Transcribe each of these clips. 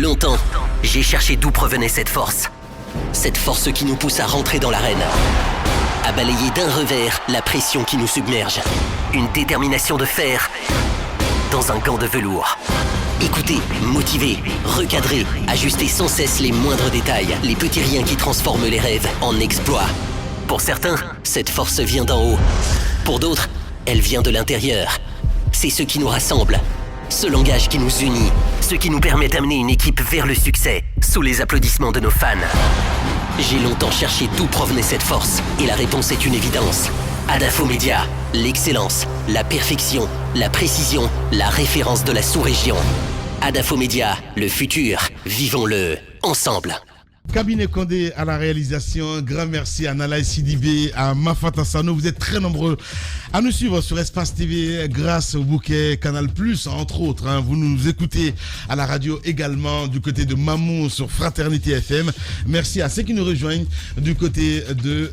Longtemps, j'ai cherché d'où provenait cette force. Cette force qui nous pousse à rentrer dans l'arène. À balayer d'un revers la pression qui nous submerge. Une détermination de fer dans un gant de velours. Écoutez, motiver, recadrer, ajuster sans cesse les moindres détails, les petits riens qui transforment les rêves en exploits. Pour certains, cette force vient d'en haut. Pour d'autres, elle vient de l'intérieur. C'est ce qui nous rassemble, ce langage qui nous unit, ce qui nous permet d'amener une équipe vers le succès, sous les applaudissements de nos fans. J'ai longtemps cherché d'où provenait cette force, et la réponse est une évidence. Adafo Media, l'excellence, la perfection, la précision, la référence de la sous-région. Adafo Media, le futur, vivons-le ensemble. Cabinet Condé à la réalisation, grand merci à Nalaï Sidibé, à Mafata Sano. Vous êtes très nombreux à nous suivre sur Espace TV grâce au bouquet Canal+, entre autres. Vous nous écoutez à la radio également du côté de Mamou sur Fraternité FM. Merci à ceux qui nous rejoignent du côté de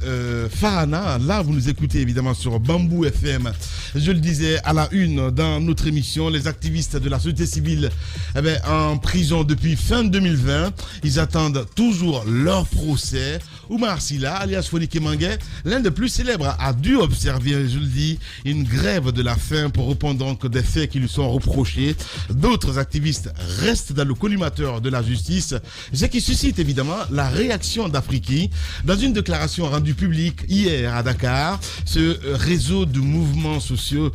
Farana. Là, vous nous écoutez évidemment sur Bambou FM. Je le disais à la une dans notre émission, les activistes de la société civile en prison depuis fin 2020. Ils attendent toujours leur procès. Oumar Silla, alias Fonike Manguet, l'un des plus célèbres, a dû observer, je le dis, une grève de la faim pour répondre donc des faits qui lui sont reprochés. D'autres activistes restent dans le collimateur de la justice, ce qui suscite évidemment la réaction d'Afriqui. Dans une déclaration rendue publique hier à Dakar, ce réseau de mouvements sociaux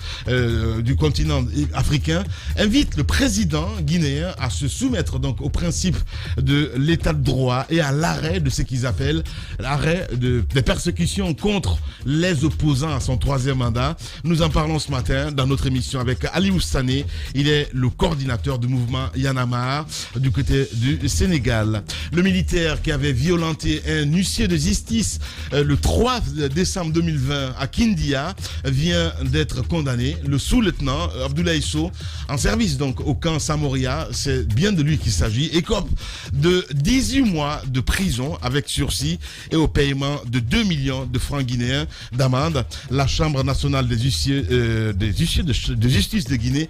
du continent africain invite le président guinéen à se soumettre donc au principe de l'état de droit et à l'arrêt de ce qu'ils appellent l'arrêt des persécutions contre les opposants à son troisième mandat. Nous en parlons ce matin dans notre émission avec Ali Oustane. Il est le coordinateur du mouvement Y'en a marre du côté du Sénégal. Le militaire qui avait violenté un huissier de justice le 3 décembre 2020 à Kindia vient d'être condamné. Le sous-lieutenant Abdoulaye Sow, en service donc au camp Samoria, c'est bien de lui qu'il s'agit, écope de 18 mois de prison avec sursis et au paiement de 2 millions de francs guinéens d'amende. La Chambre nationale des huissiers de justice de Guinée,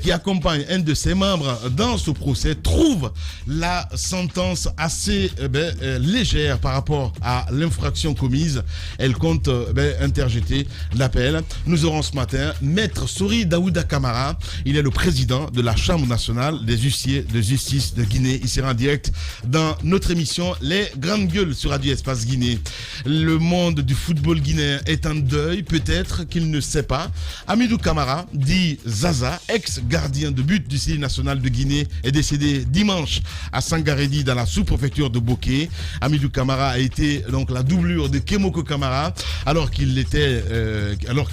qui accompagne un de ses membres dans ce procès, trouve la sentence assez légère par rapport à l'infraction commise. Elle compte interjeter l'appel. Nous aurons ce matin Maître Souri Daouda Kamara. Il est le président de la Chambre nationale des huissiers de justice de Guinée. Il sera en direct dans notre émission Les Grandes Gueules sur Radio Espace Guinée. Le monde du football guinéen est en deuil, peut-être qu'il ne sait pas. Amidou Kamara, dit Zaza, ex-gardien de but du CI national de Guinée, est décédé dimanche à Sangaredi dans la sous-préfecture de Boké. Amidou Kamara a été donc la doublure de Kemoko Kamara alors que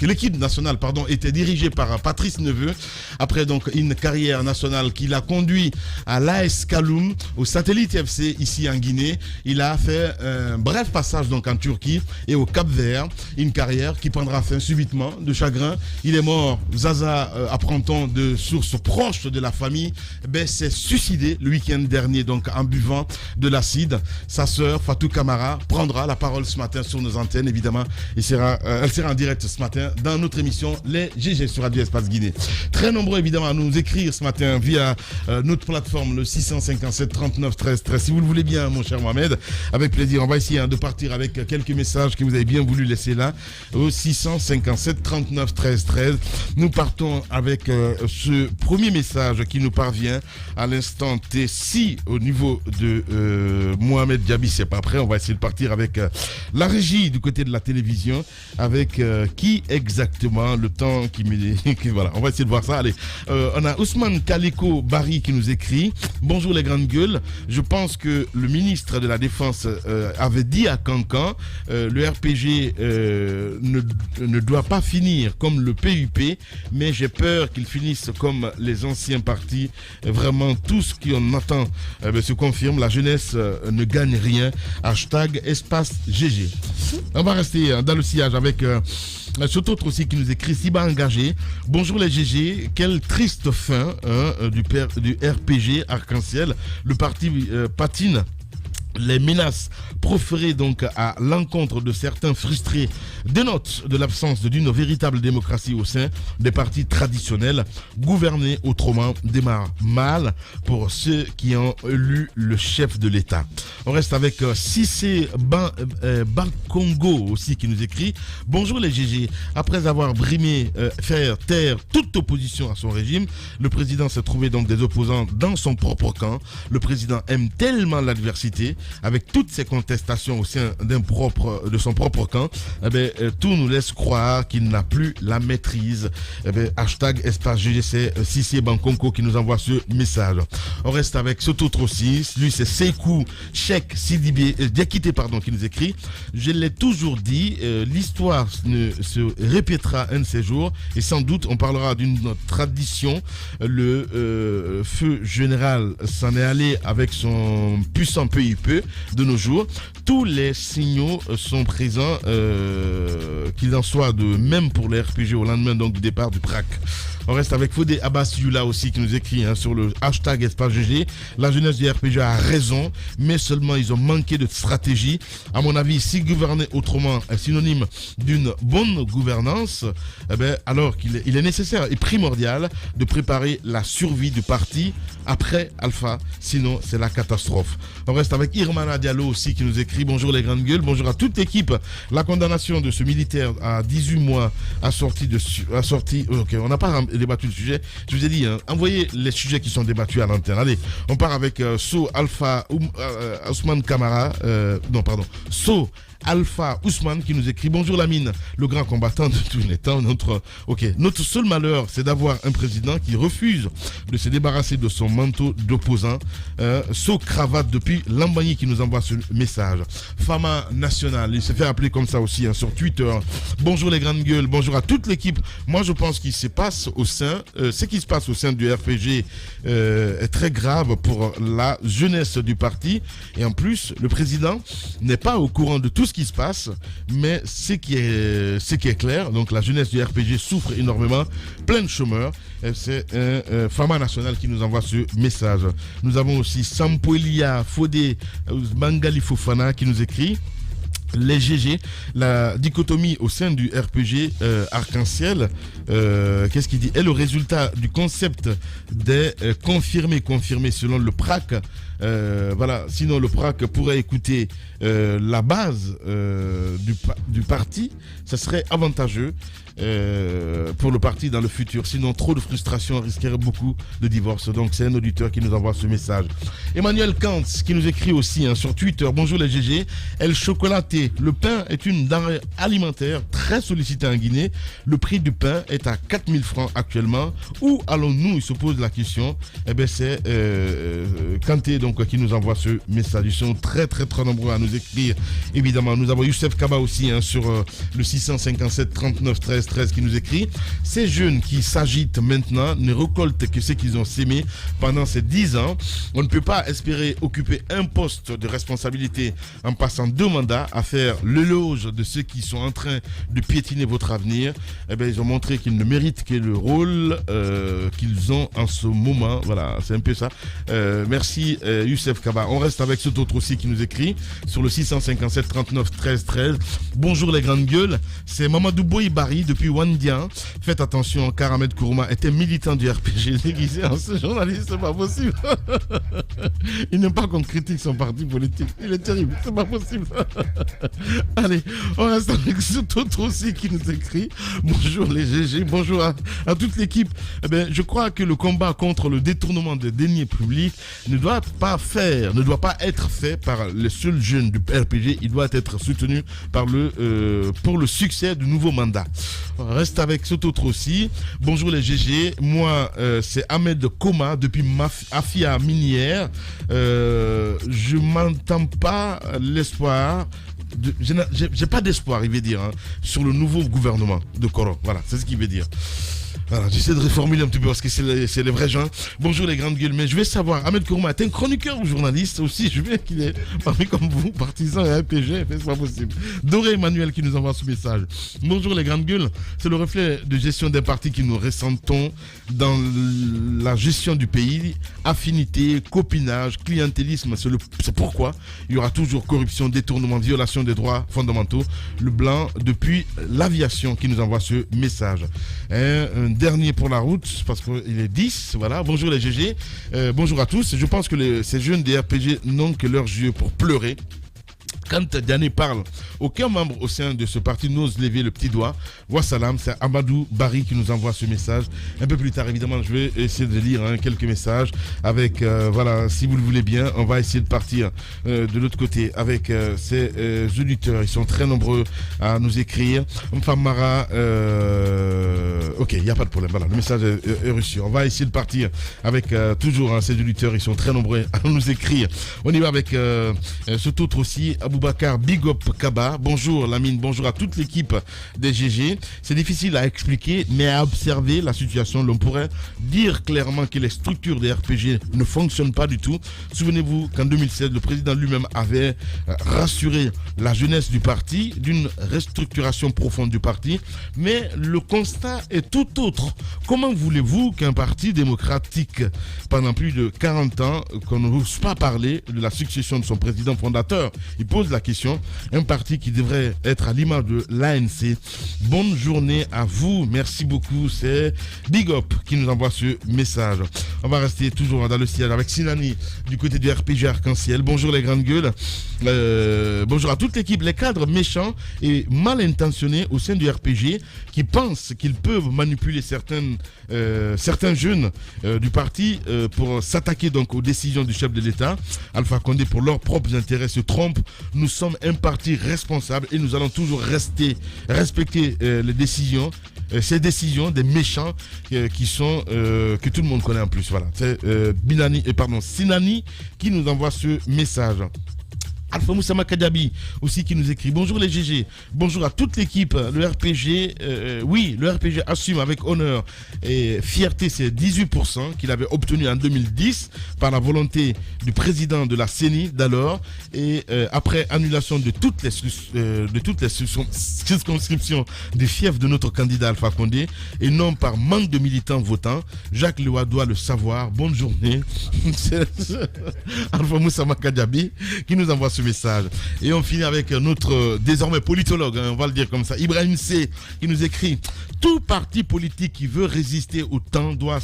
l'équipe nationale était dirigée par Patrice Neveu. Après donc une carrière nationale qui l'a conduit à l'AS Kaloum, au Satellite FC ici en Guinée. Il a fait un bref passage donc en Turquie et au Cap-Vert, une carrière qui prendra fin subitement de chagrin. Il est mort, Zaza, apprend-on de sources proches de la famille, s'est suicidé le week-end dernier donc en buvant de l'acide. Sa sœur Fatou Kamara prendra la parole ce matin sur nos antennes, évidemment. Elle sera en direct ce matin dans notre émission Les GG sur Radio Espace Guinée. Très nombreux évidemment à nous écrire ce matin via notre plateforme le 657 39 13 13. Si vous le voulez bien, mon cher Mohamed, avec plaisir. On va essayer de partir avec quelques messages que vous avez bien voulu laisser là au 657 39 13 13. Nous partons avec ce premier message qui nous parvient à l'instant T. Si au niveau de Mohamed Diaby c'est pas prêt, on va essayer de partir avec la régie du côté de la télévision avec qui exactement, le temps qui voilà, on va essayer de voir ça. Allez, on a Ousmane Kaliko Barry qui nous écrit: bonjour les grandes gueules, je pense que le ministre de la Défense avait dit à Cancan le RPG ne doit pas finir comme le PUP, mais j'ai peur qu'il finisse comme les anciens partis. Vraiment, tout ce qu'on attend se confirme. La jeunesse ne gagne rien. Hashtag espace GG. On va rester dans le sillage avec cet autre aussi qui nous écrit: Siba engagé. Bonjour les GG. Quelle triste fin du RPG Arc-en-Ciel. Le parti patine Les menaces proférées donc à l'encontre de certains frustrés dénotent de l'absence d'une véritable démocratie au sein des partis traditionnels. Gouverner autrement démarre mal pour ceux qui ont élu le chef de l'État. On reste avec Cissé Bakongo aussi qui nous écrit: bonjour les GG, après avoir brimé, faire taire toute opposition à son régime, le président s'est trouvé donc des opposants dans son propre camp. Le président aime tellement l'adversité, avec toutes ces contestations au sein de son propre camp, tout nous laisse croire qu'il n'a plus la maîtrise. Hashtag espace GGC Cissé Bankonko qui nous envoie ce message. On reste avec Soto Trossi, lui c'est Seikou Cheikh Sidibé Diakité qui nous écrit: je l'ai toujours dit, l'histoire se répétera un de ces jours et sans doute on parlera d'une tradition. Le feu général s'en est allé avec son puissant PIP de nos jours. Tous les signaux sont présents, qu'il en soit de même pour les RPG au lendemain donc du départ du PRAC. On reste avec Fodé Abbas Yula aussi qui nous écrit sur le hashtag espace GG. La jeunesse du RPG a raison, mais seulement ils ont manqué de stratégie. À mon avis, si gouverner autrement est synonyme d'une bonne gouvernance, alors qu'il est nécessaire et primordial de préparer la survie du parti après Alpha, sinon c'est la catastrophe. On reste avec Irmana Diallo aussi qui nous écrit: bonjour les grandes gueules, bonjour à toute l'équipe. La condamnation de ce militaire à 18 mois assorti, ok, on n'a pas débattu le sujet. Je vous ai dit, envoyez les sujets qui sont débattus à l'antenne. Allez, on part avec So Alpha Ousmane Kamara, So Alpha Ousmane qui nous écrit: bonjour Lamine, le grand combattant de tous les temps. Notre seul malheur, c'est d'avoir un président qui refuse de se débarrasser de son manteau d'opposant. So Cravate depuis Lambagny qui nous envoie ce message. Fama National, il s'est fait appeler comme ça aussi sur Twitter. Bonjour les grandes gueules, bonjour à toute l'équipe. Moi je pense qu'il se passe ce qui se passe au sein du RPG est très grave pour la jeunesse du parti. Et en plus, le président n'est pas au courant de tout ce qui se passe, mais ce qui est clair, donc la jeunesse du RPG souffre énormément, plein de chômeurs. C'est Fama National qui nous envoie ce message. Nous avons aussi Sampoelia Fodé Mangali Fofana qui nous écrit: les GG, la dichotomie au sein du RPG arc-en-ciel, qu'est-ce qu'il dit? Est le résultat du concept des confirmés selon le PRAC. Sinon le PRAC pourrait écouter la base du parti, ça serait avantageux pour le parti dans le futur. Sinon, trop de frustration risquerait beaucoup de divorce. Donc, c'est un auditeur qui nous envoie ce message. Emmanuel Kantz qui nous écrit aussi sur Twitter: bonjour les GG, El Chocolaté. Le pain est une denrée alimentaire très sollicitée en Guinée. Le prix du pain est à 4000 francs actuellement. Où allons-nous? Il se pose la question. C'est Kanté donc qui nous envoie ce message. Ils sont très très très nombreux à nous écrire. Évidemment, nous avons Youssef Kaba aussi sur le 657 39 13 13 qui nous écrit: ces jeunes qui s'agitent maintenant ne récoltent que ce qu'ils ont sémé pendant ces 10 ans. On ne peut pas espérer occuper un poste de responsabilité en passant 2 mandats à faire l'éloge de ceux qui sont en train de piétiner votre avenir. Ils ont montré qu'ils ne méritent que le rôle qu'ils ont en ce moment. Voilà, c'est un peu ça. Merci Youssef Kaba. On reste avec cet autre aussi qui nous écrit sur le 657 39 13 13. Bonjour les grandes gueules, c'est Mamadou Boïbari depuis Wandian. Faites attention, car Ahmed Kourouma était militant du RPG déguisé en ce journaliste, c'est pas possible. Il n'aime pas qu'on critique son parti politique. Il est terrible, c'est pas possible. Allez, on reste avec cet autre aussi qui nous écrit: bonjour les GG, bonjour à toute l'équipe. Je crois que le combat contre le détournement des deniers publics ne doit pas être fait par les seuls jeunes du RPG. Il doit être soutenu pour le succès du nouveau mandat. On reste avec cet autre aussi. Bonjour les GG, moi c'est Ahmed Koma depuis Afia Minière. Je m'entends pas l'espoir. J'ai pas d'espoir, il veut dire, sur le nouveau gouvernement de Koro. Voilà, c'est ce qu'il veut dire. Voilà, j'essaie de reformuler un petit peu parce que c'est les vrais gens. Bonjour les grandes gueules, mais je vais savoir, Ahmed Kourma, t'es un chroniqueur ou journaliste aussi? Je veux qu'il est parmi comme vous, partisan et RPG, mais c'est pas possible. Doré Emmanuel qui nous envoie ce message. Bonjour les grandes gueules, c'est le reflet de gestion d'un parti qui nous ressentons dans la gestion du pays. Affinité, copinage, clientélisme, c'est pourquoi il y aura toujours corruption, détournement, violation des droits fondamentaux. Le blanc depuis l'aviation qui nous envoie ce message. Un dernier pour la route, parce qu'il est 10, voilà. Bonjour les GG, bonjour à tous. Je pense que ces jeunes des RPG n'ont que leurs yeux pour pleurer. Quand Diané parle, aucun membre au sein de ce parti n'ose lever le petit doigt. Wassalam, c'est Amadou Barry qui nous envoie ce message. Un peu plus tard, évidemment, je vais essayer de lire quelques messages avec, voilà, si vous le voulez bien, on va essayer de partir de l'autre côté avec ces auditeurs. Ils sont très nombreux à nous écrire. Mfamara, ok, il n'y a pas de problème, voilà, le message est reçu. On va essayer de partir avec toujours ces auditeurs, ils sont très nombreux à nous écrire. On y va avec cet autre aussi, Aboubacar Big Up Kaba. Bonjour Lamine, bonjour à toute l'équipe des GG. C'est difficile à expliquer, mais à observer la situation, l'on pourrait dire clairement que les structures des RPG ne fonctionnent pas du tout. Souvenez-vous qu'en 2016, le président lui-même avait rassuré la jeunesse du parti d'une restructuration profonde du parti, mais le constat est tout autre. Comment voulez-vous qu'un parti démocratique, pendant plus de 40 ans, qu'on n'ose pas parler de la succession de son président fondateur? Il pose la question, un parti qui devrait être à l'image de l'ANC. Bonne journée à vous, merci beaucoup. C'est Big Up qui nous envoie ce message. On va rester toujours dans le siège avec Sinani du côté du RPG Arc-en-Ciel. Bonjour les grandes gueules, bonjour à toute l'équipe. Les cadres méchants et mal intentionnés au sein du RPG qui pensent qu'ils peuvent manipuler certains jeunes du parti pour s'attaquer donc aux décisions du chef de l'État, Alpha Condé, pour leurs propres intérêts, se trompent. Nous sommes un parti responsable et nous allons toujours respecter les décisions, ces décisions des méchants qui sont que tout le monde connaît en plus. Voilà, c'est Sinani qui nous envoie ce message. Alpha Moussa Makadabi aussi qui nous écrit. Bonjour les GG, bonjour à toute l'équipe. Le RPG, oui, le RPG assume avec honneur et fierté ces 18% qu'il avait obtenus en 2010 par la volonté du président de la CENI d'alors et après annulation de toutes les circonscriptions du fief de notre candidat Alpha Condé et non par manque de militants votants. Jacques Lewa doit le savoir. Bonne journée. Alpha Moussa Makadabi qui nous envoie ce message. Et on finit avec notre désormais politologue, on va le dire comme ça, Ibrahim C, qui nous écrit: tout parti politique qui veut résister au temps doit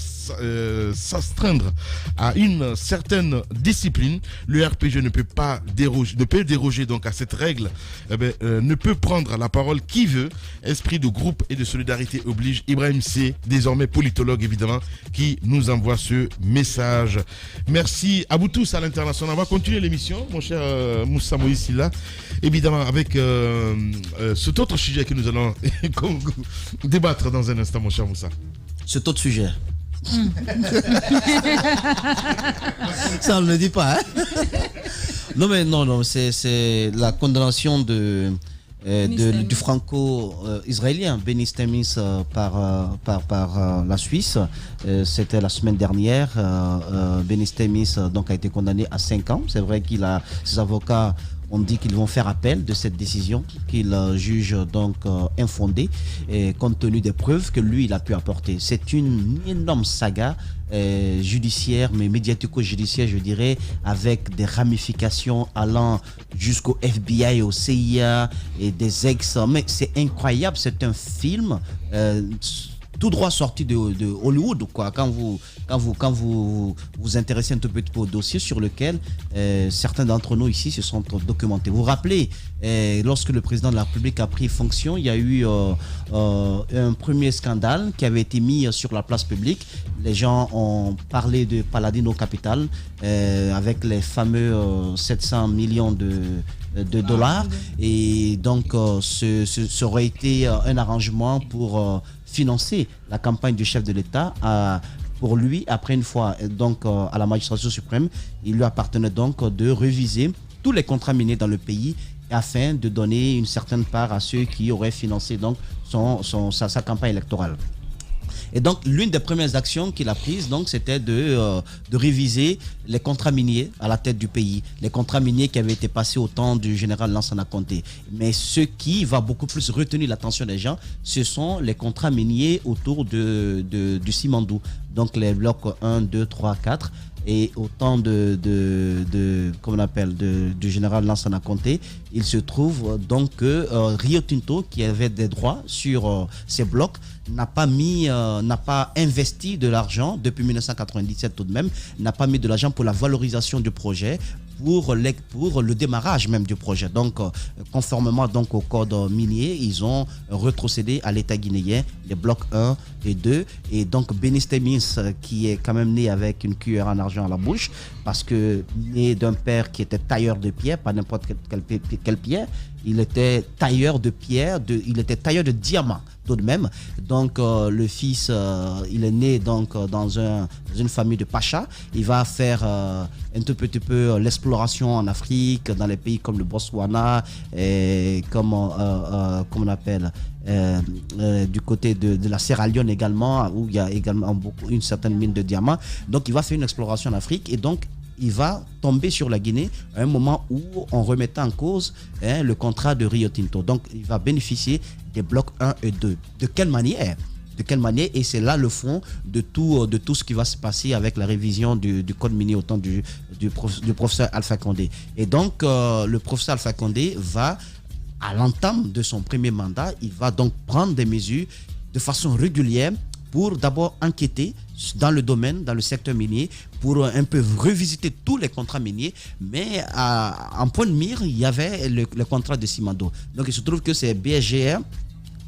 s'astreindre à une certaine discipline. Le RPG ne peut pas déroger donc à cette règle, ne peut prendre la parole qui veut. Esprit de groupe et de solidarité oblige. Ibrahim C, désormais politologue évidemment, qui nous envoie ce message. Merci à vous tous à l'international. On va continuer l'émission, mon cher Moussa Moïse Silla, évidemment avec cet autre sujet que nous allons débattre dans un instant, mon cher Moussa. Cet autre sujet. Ça on ne le dit pas, hein? Non mais non, c'est la condamnation du franco-israélien Benny Stemis par la Suisse. C'était la semaine dernière. Benny Stemis donc a été condamné à 5 ans. C'est vrai ses avocats ont dit qu'ils vont faire appel de cette décision qu'ils jugent donc infondée et compte tenu des preuves que lui il a pu apporter. C'est une énorme saga judiciaire, mais médiatico-judiciaire, je dirais, avec des ramifications allant jusqu'au FBI, au CIA et des ex. Mais c'est incroyable, c'est un film tout droit sorti de Hollywood, quoi. Quand vous vous intéressez un tout petit peu au dossier sur lequel certains d'entre nous ici se sont documentés. Vous vous rappelez, lorsque le président de la République a pris fonction, il y a eu un premier scandale qui avait été mis sur la place publique. Les gens ont parlé de Paladino Capital avec les fameux 700 millions de dollars. Et donc, ce aurait été un arrangement pour financer la campagne du chef de l'État. Pour lui, après une fois donc à la magistrature suprême, il lui appartenait donc de réviser tous les contrats miniers dans le pays afin de donner une certaine part à ceux qui auraient financé donc sa campagne électorale. Et donc, l'une des premières actions qu'il a prises, donc, c'était de réviser les contrats miniers à la tête du pays. Les contrats miniers qui avaient été passés au temps du général Lansana Conté. Mais ce qui va beaucoup plus retenir l'attention des gens, ce sont les contrats miniers autour du Simandou. Donc, les blocs 1, 2, 3, 4. Et au temps comment on appelle, du général Lansana Conté, il se trouve donc que Rio Tinto, qui avait des droits sur ces blocs, n'a pas investi de l'argent depuis 1997 tout de même, n'a pas mis de l'argent pour la valorisation du projet, pour le démarrage même du projet. Donc, conformément donc au code minier, ils ont retrocédé à l'État guinéen les blocs 1 et 2. Et donc, Bénistémis, qui est quand même né avec une cuillère en argent à la bouche, parce que né d'un père qui était tailleur de pierre, pas n'importe quelle pierre, il était tailleur de pierre, il était tailleur de diamants tout de même. Donc le fils, il est né donc dans une famille de Pacha. Il va faire un tout petit peu l'exploration en Afrique, dans les pays comme le Botswana, et comme on appelle du côté de la Sierra Leone également, où il y a également une certaine mine de diamants. Donc il va faire une exploration en Afrique et donc il va tomber sur la Guinée à un moment où on remettait en cause le contrat de Rio Tinto. Donc, il va bénéficier des blocs 1 et 2. De quelle manière ? Et c'est là le fond de tout ce qui va se passer avec la révision du code minier au temps du professeur Alpha Condé. Et donc, le professeur Alpha Condé va, à l'entame de son premier mandat, il va donc prendre des mesures de façon régulière pour d'abord enquêter dans le secteur minier, pour un peu revisiter tous les contrats miniers, mais en point de mire, il y avait le contrat de Simandou. Donc il se trouve que c'est BSGR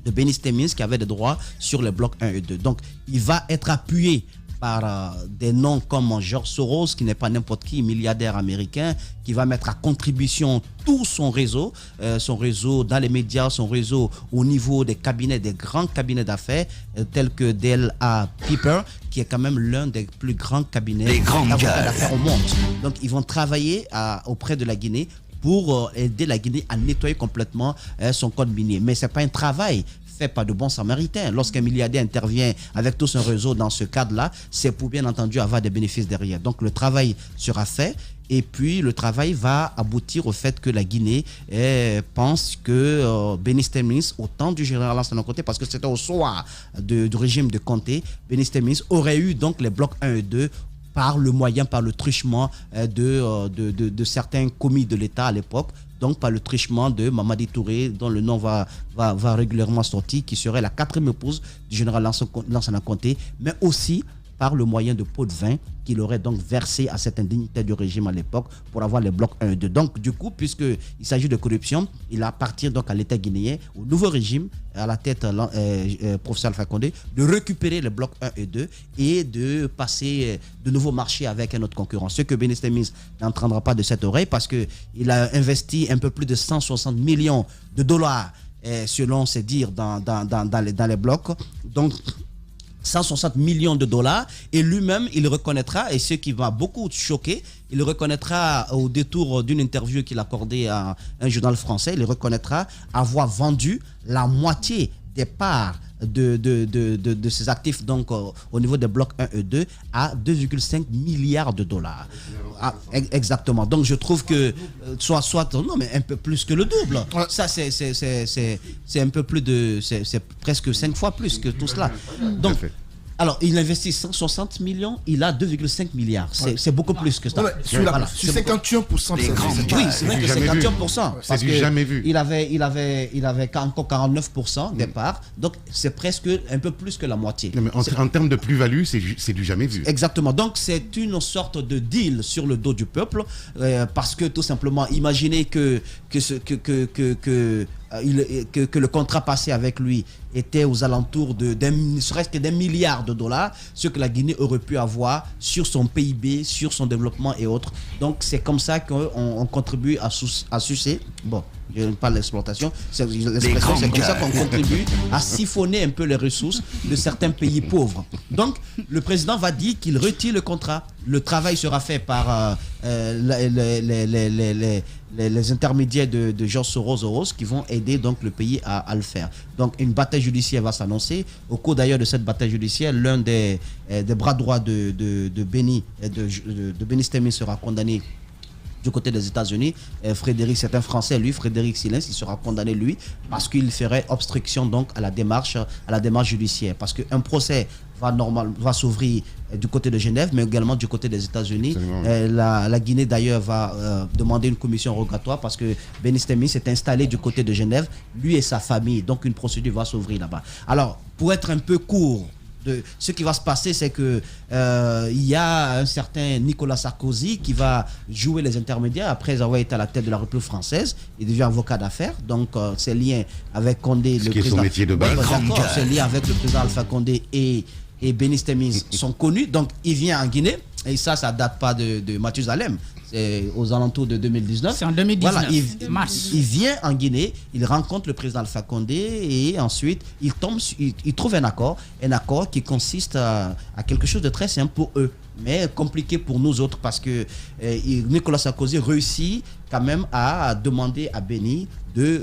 de Bénistémis qui avait des droits sur les blocs 1 et 2. Donc il va être appuyé par des noms comme George Soros, qui n'est pas n'importe qui, milliardaire américain, qui va mettre à contribution tout son réseau dans les médias, son réseau au niveau des cabinets, des grands cabinets d'affaires, tels que DLA Piper, qui est quand même l'un des plus grands cabinets d'affaires au monde. Donc ils vont travailler auprès de la Guinée pour aider la Guinée à nettoyer complètement son code minier. Mais ce n'est pas un travail fait par de bons samaritains. Lorsqu'un milliardaire intervient avec tout son réseau dans ce cadre-là, c'est pour bien entendu avoir des bénéfices derrière. Donc le travail sera fait. Et puis, le travail va aboutir au fait que la Guinée pense que Bénistémis, au temps du général Lansana Conté, parce que c'était au soir du régime de Conté, Bénistémis aurait eu donc les blocs 1 et 2 par le truchement de certains commis de l'État à l'époque, donc par le truchement de Mamadi Touré, dont le nom va régulièrement sortir, qui serait la 4e épouse du général Lansana Conté, mais aussi par le moyen de pots de vin qu'il aurait donc versé à certains dignitaires du régime à l'époque pour avoir les blocs 1 et 2. Donc du coup, puisqu'il s'agit de corruption, il appartient donc à l'État guinéen, au nouveau régime, à la tête professeur Alpha Condé, de récupérer les blocs 1 et 2 et de passer de nouveaux marchés avec un autre concurrent. Ce que Bénistémis n'entendra pas de cette oreille parce qu'il a investi un peu plus de 160 millions de dollars selon ses dires dans les blocs. Donc 160 millions de dollars et lui-même il reconnaîtra, et ce qui m'a beaucoup choqué, il reconnaîtra au détour d'une interview qu'il accordait à un journal français, il reconnaîtra avoir vendu la moitié des parts de ses actifs donc au niveau des blocs 1 et 2 à 2,5 milliards de dollars. Exactement. Donc je trouve que non mais un peu plus que le double. Ça c'est un peu plus c'est presque 5 fois plus que tout cela. Donc alors, il investit 160 millions, il a 2,5 milliards. C'est beaucoup plus que ça. Sur 51%. Oui, c'est vrai que 51%. C'est du jamais vu. Il avait encore 49% des parts. Donc, c'est presque un peu plus que la moitié. Non, mais en termes de plus-value, c'est du jamais vu. Exactement. Donc, c'est une sorte de deal sur le dos du peuple. Parce que, tout simplement, imaginez que le contrat passé avec lui était aux alentours ne serait-ce que d'un milliard de dollars, ce que la Guinée aurait pu avoir sur son PIB, sur son développement et autres. Donc c'est comme ça qu'on contribue à sucer. Bon, je n'aime pas l'exploitation, l'expression, c'est comme ça qu'on contribue à siphonner un peu les ressources de certains pays pauvres. Donc, le président va dire qu'il retire le contrat. Le travail sera fait par les intermédiaires de George Soros qui vont aider donc le pays à le faire. Donc une bataille judiciaire va s'annoncer. Au cours d'ailleurs de cette bataille judiciaire, l'un des bras droits de Benny Stemmis sera condamné du côté des États-Unis. C'est un Français, lui, Frédéric Silens, il sera condamné, lui, parce qu'il ferait obstruction donc à la démarche judiciaire. Parce qu'un procès va s'ouvrir du côté de Genève, mais également du côté des États-Unis. La Guinée, d'ailleurs, va demander une commission rogatoire parce que Benny Stemmis s'est installé du côté de Genève, lui et sa famille. Donc, une procédure va s'ouvrir là-bas. Alors, pour être un peu court, ce qui va se passer, c'est que il y a un certain Nicolas Sarkozy qui va jouer les intermédiaires après avoir été à la tête de la République française. Il devient avocat d'affaires, donc ses liens avec Condé, ce qui est son métier de base. Ses liens avec le président Alpha Condé et Benny Stemmis sont connus. Donc il vient en Guinée, et ça date pas de Mathusalem. C'est aux alentours de 2019. C'est en 2019, voilà, mars. Il vient en Guinée, il rencontre le président Alpha Condé et ensuite il trouve un accord qui consiste à quelque chose de très simple pour eux, mais compliqué pour nous autres parce que Nicolas Sarkozy réussit quand même à demander à Benny de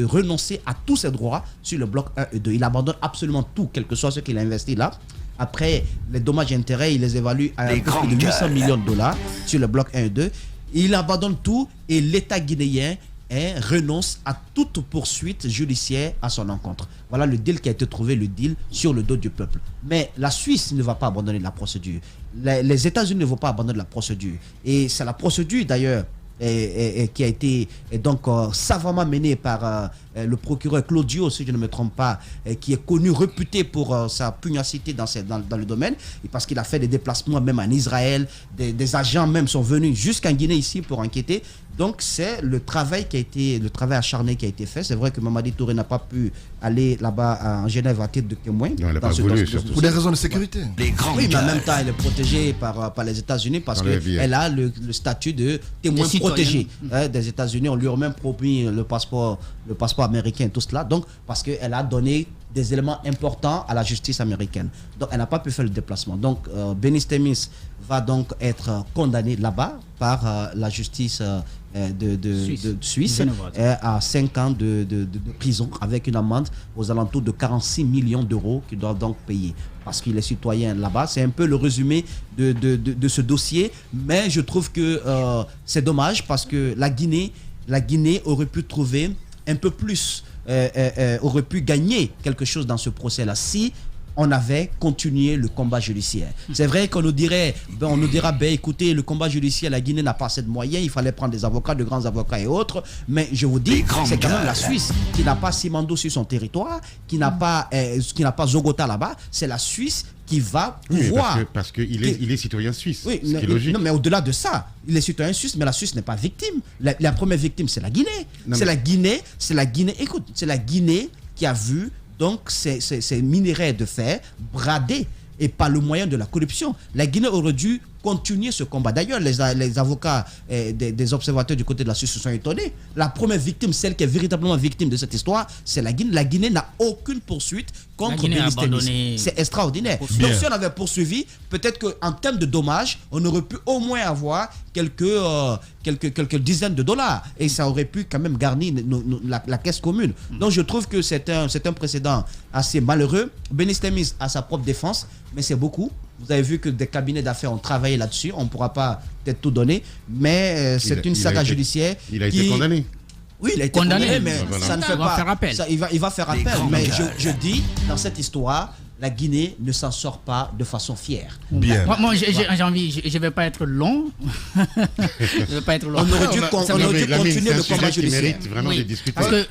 renoncer à tous ses droits sur le bloc 1 et 2. Il abandonne absolument tout, quel que soit ce qu'il a investi là. Après, les dommages et intérêts, il les évalue à plus de 800 millions de dollars sur le bloc 1 et 2. Il abandonne tout et l'État guinéen renonce à toute poursuite judiciaire à son encontre. Voilà le deal qui a été trouvé, le deal sur le dos du peuple. Mais la Suisse ne va pas abandonner la procédure. Les États-Unis ne vont pas abandonner la procédure. Et c'est la procédure d'ailleurs qui a été donc savamment menée par le procureur Claudio, si je ne me trompe pas, qui est connu, réputé pour sa pugnacité dans le domaine, et parce qu'il a fait des déplacements même en Israël, des agents même sont venus jusqu'en Guinée ici pour enquêter. Donc c'est le travail acharné qui a été fait. C'est vrai que Mamadi Touré n'a pas pu aller là-bas en Genève à titre de témoin. Non, il n'a pas voulu, pour des raisons de sécurité. Oui, mais en même temps, elle est protégée par les États-Unis parce qu'elle a le statut de témoin protégé des États-Unis. On lui a même promis le passeport américain, tout cela. Donc, parce qu'elle a donné des éléments importants à la justice américaine. Donc, elle n'a pas pu faire le déplacement. Donc, Benny Stemmis va donc être condamné là-bas par la justice de Suisse à 5 ans de prison avec une amende aux alentours de 46 millions d'euros qu'il doit donc payer parce qu'il est citoyen là-bas. C'est un peu le résumé de ce dossier, mais je trouve que c'est dommage parce que la Guinée aurait pu trouver un peu plus, aurait pu gagner quelque chose dans ce procès-là si on avait continué le combat judiciaire. C'est vrai qu'on nous dira, écoutez, le combat judiciaire, la Guinée n'a pas assez de moyens, il fallait prendre des avocats, de grands avocats et autres, mais je vous dis, c'est quand même la Suisse qui n'a pas Simandou sur son territoire, qui n'a pas Zogota là-bas, c'est la Suisse qui va pouvoir... Oui, parce qu'il est citoyen suisse, oui, ce qui est logique. Non, mais au-delà de ça, il est citoyen suisse, mais la Suisse n'est pas victime. La première victime, c'est la Guinée. La Guinée, écoute, c'est la Guinée qui a vu donc ces minerais de fer bradés et par le moyen de la corruption. La Guinée aurait dû continuer ce combat. D'ailleurs, les avocats des observateurs du côté de la Suisse se sont étonnés. La première victime, celle qui est véritablement victime de cette histoire, c'est la Guinée. La Guinée n'a aucune poursuite contre Benny Stemmis. C'est extraordinaire. Donc si on avait poursuivi, peut-être qu'en termes de dommages, on aurait pu au moins avoir quelques dizaines de dollars. Et ça aurait pu quand même garnir la caisse commune. Donc je trouve que c'est un précédent assez malheureux. Benny Stemmis a sa propre défense, mais c'est beaucoup. Vous avez vu que des cabinets d'affaires ont travaillé là-dessus. On ne pourra pas peut-être tout donner, mais c'est une saga judiciaire. Il a été condamné. Oui, il a été condamné, mais voilà. Ça ne fait pas. Faire appel. Il va faire appel. Mais je dis, dans cette histoire, la Guinée ne s'en sort pas de façon fière. Bien. Moi j'ai envie, je ne vais pas être long. On aurait dû continuer le combat judiciaire. Parce que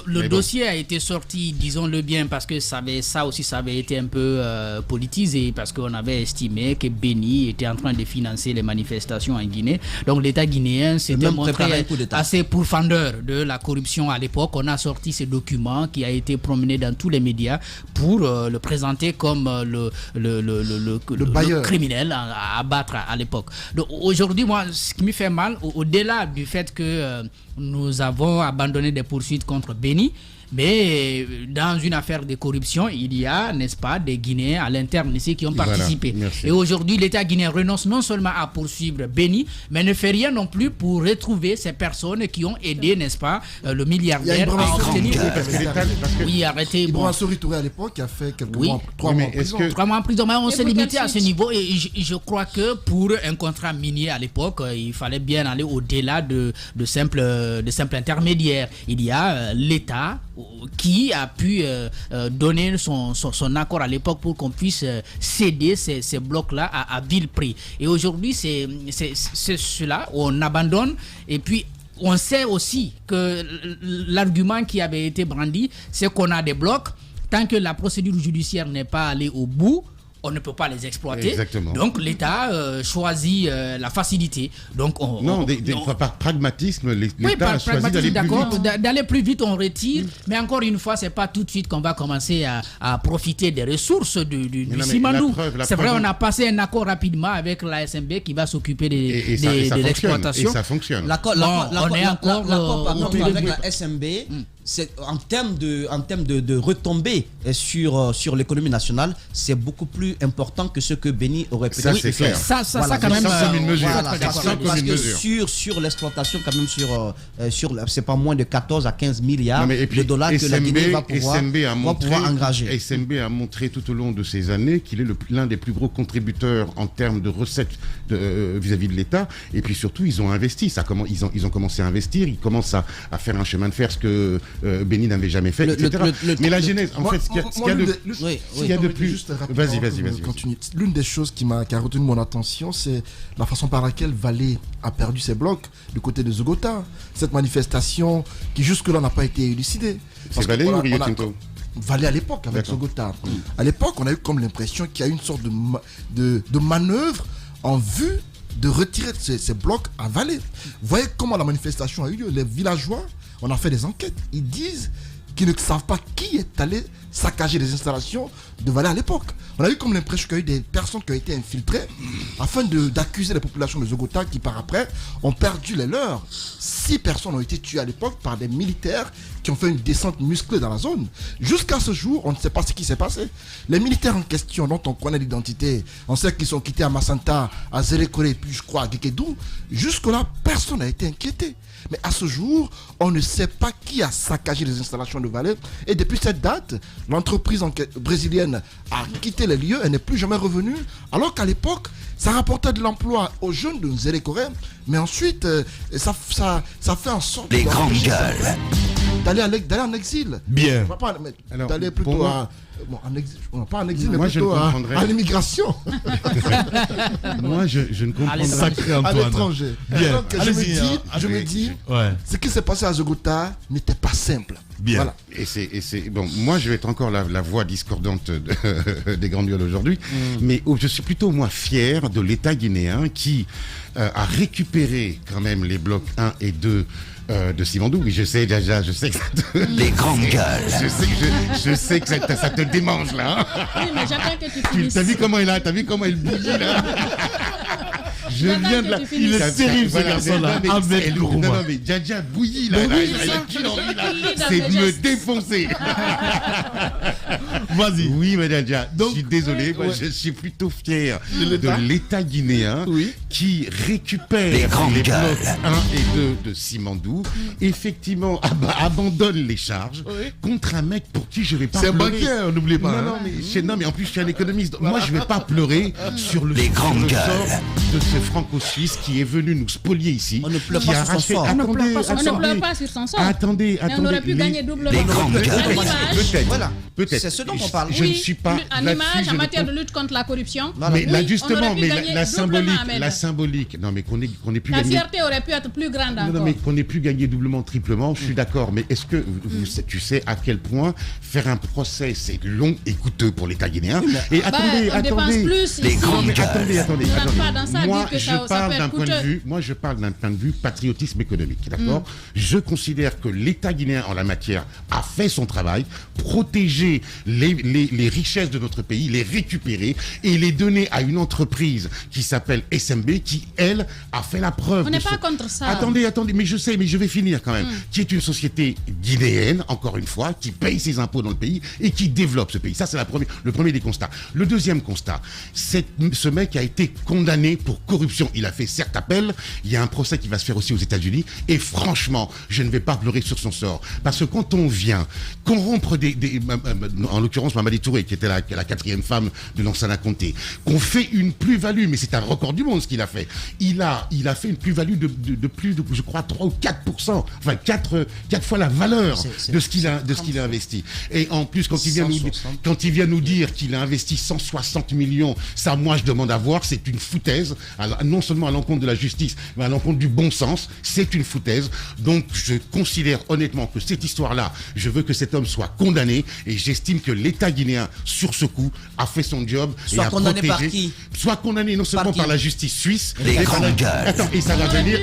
le dossier a été sorti, disons-le bien, parce que ça avait été un peu politisé, parce qu'on avait estimé que Benny était en train de financer les manifestations en Guinée. Donc l'État guinéen s'était montré assez pourfendeur de la corruption à l'époque. On a sorti ce document qui a été promené dans tous les médias pour le président présenté comme le bailleur. criminel à abattre à l'époque. Donc aujourd'hui, moi, ce qui me fait mal, au-delà du fait que nous avons abandonné des poursuites contre Béni, mais dans une affaire de corruption, il y a, n'est-ce pas, des Guinéens à l'interne ici qui ont participé. Merci. Et aujourd'hui, l'État guinéen renonce non seulement à poursuivre Béni, mais ne fait rien non plus pour retrouver ces personnes qui ont aidé, n'est-ce pas, le milliardaire à obtenir. Oui, arrêtez. Ibrahima Sori Touré à l'époque qui a fait quelques mois, 3 mois en prison. 3 mois en prison, mais on s'est pour limité quelle à ce niveau et je crois que pour un contrat minier à l'époque, il fallait bien aller au-delà de simples intermédiaires. Il y a l'État qui a pu donner son accord à l'époque pour qu'on puisse céder ces blocs-là à vil prix. Et aujourd'hui, c'est cela, on abandonne et puis on sait aussi que l'argument qui avait été brandi, c'est qu'on a des blocs, tant que la procédure judiciaire n'est pas allée au bout, on ne peut pas les exploiter. Exactement. Donc l'État choisit la facilité. Donc par pragmatisme, l'État oui, par a choisi d'aller plus vite. D'aller plus vite, on retire. Mais encore une fois, c'est pas tout de suite qu'on va commencer à profiter des ressources du Simandou. C'est vrai, on a passé un accord rapidement avec la SMB qui va s'occuper de l'exploitation. Et ça fonctionne. L'accord par contre avec la SMB, c'est en termes de retombées sur l'économie nationale, c'est beaucoup plus important que ce que Béni aurait pu Ça, c'est clair. Ça Voilà, quand même. comme une mesure. Parce que sur l'exploitation, quand même, c'est pas moins de 14 à 15 milliards de dollars que la Guinée va pouvoir engager. SMB a montré tout au long de ces années qu'il est l'un des plus gros contributeurs en termes de recettes vis-à-vis de l'État. Et puis surtout, ils ont investi. Ils ont commencé à investir. Ils commencent à faire un chemin de fer, ce que Béni n'avait jamais fait, etc. Mais la genèse, en fait, ce qu'il y a de plus... Vas-y. L'une des choses qui a retenu mon attention, c'est la façon par laquelle Vallée a perdu ses blocs du côté de Zogota. Cette manifestation qui jusque-là n'a pas été élucidée. C'est Vallée ou Rio Tinto? Vallée à l'époque avec Zogota. À l'époque, on a eu comme l'impression qu'il y a une sorte de manœuvre en vue de retirer ces blocs à Vallée. Vous voyez comment la manifestation a eu lieu. Les villageois, on a fait des enquêtes, ils disent qu'ils ne savent pas qui est allé saccager les installations de Vallée à l'époque. On a eu comme l'impression qu'il y a eu des personnes qui ont été infiltrées afin d'accuser les populations de Zogota qui par après ont perdu les leurs. 6 personnes ont été tuées à l'époque par des militaires qui ont fait une descente musclée dans la zone. Jusqu'à ce jour, on ne sait pas ce qui s'est passé. Les militaires en question, dont on connaît l'identité, on sait qu'ils sont quittés à Massanta, à Zérékoré, puis je crois à Guékédou. Jusque-là, personne n'a été inquiété. Mais à ce jour, on ne sait pas qui a saccagé les installations de Vallée. Et depuis cette date, l'entreprise brésilienne a quitté les lieux et n'est plus jamais revenue. Alors qu'à l'époque, ça rapportait de l'emploi aux jeunes de Zérékoré. Mais ensuite, ça fait en sorte Les grandes gueules. d'aller en exil. Bien. D'aller plutôt en exil, pas en exil, mais moi, plutôt à l'immigration. Moi, je ne comprends pas. Sacré À Antoine. l'étranger. Bien. Donc, je me Allez-y, dis, ouais. ce qui s'est passé à Zogota n'était pas simple. Bien. Voilà. Et c'est bon. Moi, je vais être encore la voix discordante des grandes gueules aujourd'hui, mais je suis plutôt moi fier de l'État guinéen qui a récupéré quand même les blocs 1 et 2 de Simandou. Oui, je sais déjà, je sais que ça te... Les grandes gueules. Je sais que ça te démange là. Oui, mais j'attends que tu finisses. T'as vu comment il bouillit là. Je viens de la... Il est terrible ce garçon-là. Avec le Non, mais Djadja bouillit là. C'est de me défoncer. Vas-y. Oui, madame Djadja. Donc, je suis désolé, moi, je suis plutôt fier de l'État guinéen qui récupère Les grandes blocs gueules. 1 et 2 de Simandou, effectivement abandonne les charges contre un mec pour qui je vais pas C'est un pleurer. banquier, n'oubliez pas. Non, mais en plus, je suis un économiste. Moi, je vais pas pleurer sur le Les grandes sort gueules. de ce franco-suisse qui est venu nous spolier ici. On ne pleure qui pas a sur son racheté- sort. On ne Attendez, pleure pas sur son sort. Attendez. Mais on aurait pu mais- gagner doublement. Les grandes À gueules. l'image, Voilà. Peut-être. C'est ce dont on parle. Je ne oui, suis pas en là-dessus, image, je en ne matière de comprends- lutte contre la corruption. Voilà. Mais Oui, là on justement, aurait pu mais gagner la doublement, Ahmed. symbolique, non mais qu'on ait pu La gagner. fierté aurait pu être plus grande Non, encore. mais qu'on ait pu gagner doublement, triplement, je suis d'accord. Mais est-ce que tu sais à quel point faire un procès c'est long et coûteux pour l'État guinéen? Et on dépense plus Les ici. grandes mais gueules. attendez. On ne rentre pas dans ça, Moi, dire que que ça peut être coûteux. Moi, je parle d'un point de vue patriotisme économique, d'accord. Je considère que l'État guinéen, en la matière, a fait son travail, protéger les richesses de notre pays, les récupérer et les donner à une entreprise qui s'appelle SMB, qui, elle, a fait la preuve. On n'est pas contre ça. Attendez, mais je sais, mais je vais finir quand même. Qui est une société guinéenne, encore une fois, qui paye ses impôts dans le pays et qui développe ce pays. Ça, c'est le premier des constats. Le deuxième constat, ce mec a été condamné pour corruption. Il a fait certes appel, il y a un procès qui va se faire aussi aux États-Unis, et franchement, je ne vais pas pleurer sur son sort. Parce que quand on vient corrompre en l'occurrence Mamadi Touré, qui était la 4e femme de Lansana Conté, qu'on fait une plus-value, mais c'est un record du monde ce qu'il a fait. Il a fait une plus-value de plus de, je crois, 3 ou 4%, enfin 4 fois la valeur de ce qu'il a investi. Et en plus, quand il vient nous dire qu'il a investi 160 millions, ça, moi, je demande à voir, c'est une foutaise, non seulement à l'encontre de la justice, mais à l'encontre du bon sens, c'est une foutaise. Donc, je considère honnêtement que cette histoire-là, je veux que cet homme soit condamné, et j'estime que l'État guinéen, sur ce coup, a fait son job. Soit condamné par qui? Soit condamné non seulement par la justice suisse, Les grandes gueules. Attends, et ça va venir,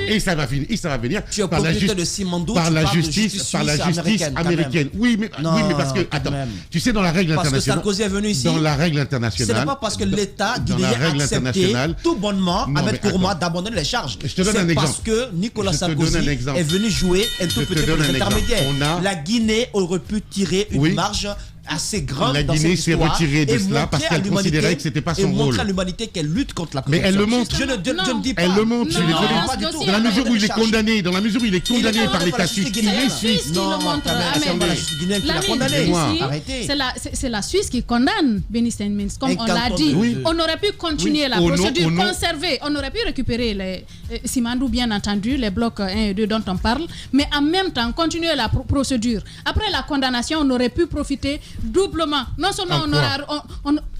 Tu es par la propriétaire de Simandou, par tu la parles de justice américaine. américaine. Oui, mais parce que, attends, tu sais, dans la règle Parce que internationale, Sarkozy est venu ici. dans la règle Ce internationale, n'est pas parce que l'État dans guinéen la a règle accepté internationale, tout bonnement Non, Ahmed mais Kourouma attends. d'abandonner les charges. Je te donne un C'est exemple. parce que Nicolas Je te donne Sarkozy un exemple. est venu jouer un tout Je te petit peu donne les un exemple. intermédiaires. La Guinée aurait pu tirer une Oui. marge assez grande La dans Guinée cette s'est histoire retirée de et cela montrer parce à qu'elle l'humanité- considérait que c'était pas son et montrer rôle. à l'humanité qu'elle lutte contre la Mais corruption. elle le montre. Je ne dis pas. Elle le montre, je suis Non, désolé. pas du tout. Dans la mesure où il est Charge. condamné, par l'État suisse, il est Suisse suisse. qui le Non, montre. quand même, c'est Ahmed. pas la justice guinéenne qui l'a Lamine, condamné. ici, Arrêtez. c'est la Suisse qui condamne Benny Steinmins, comme Et on quand l'a on- dit. Oui. On aurait pu continuer la Au nom- procédure, au nom- conserver. On aurait pu récupérer les Simandou, bien entendu, les blocs 1 et 2 dont on parle, mais en même temps continuer la procédure. Après la condamnation, on aurait pu profiter doublement. Non seulement En on quoi aura...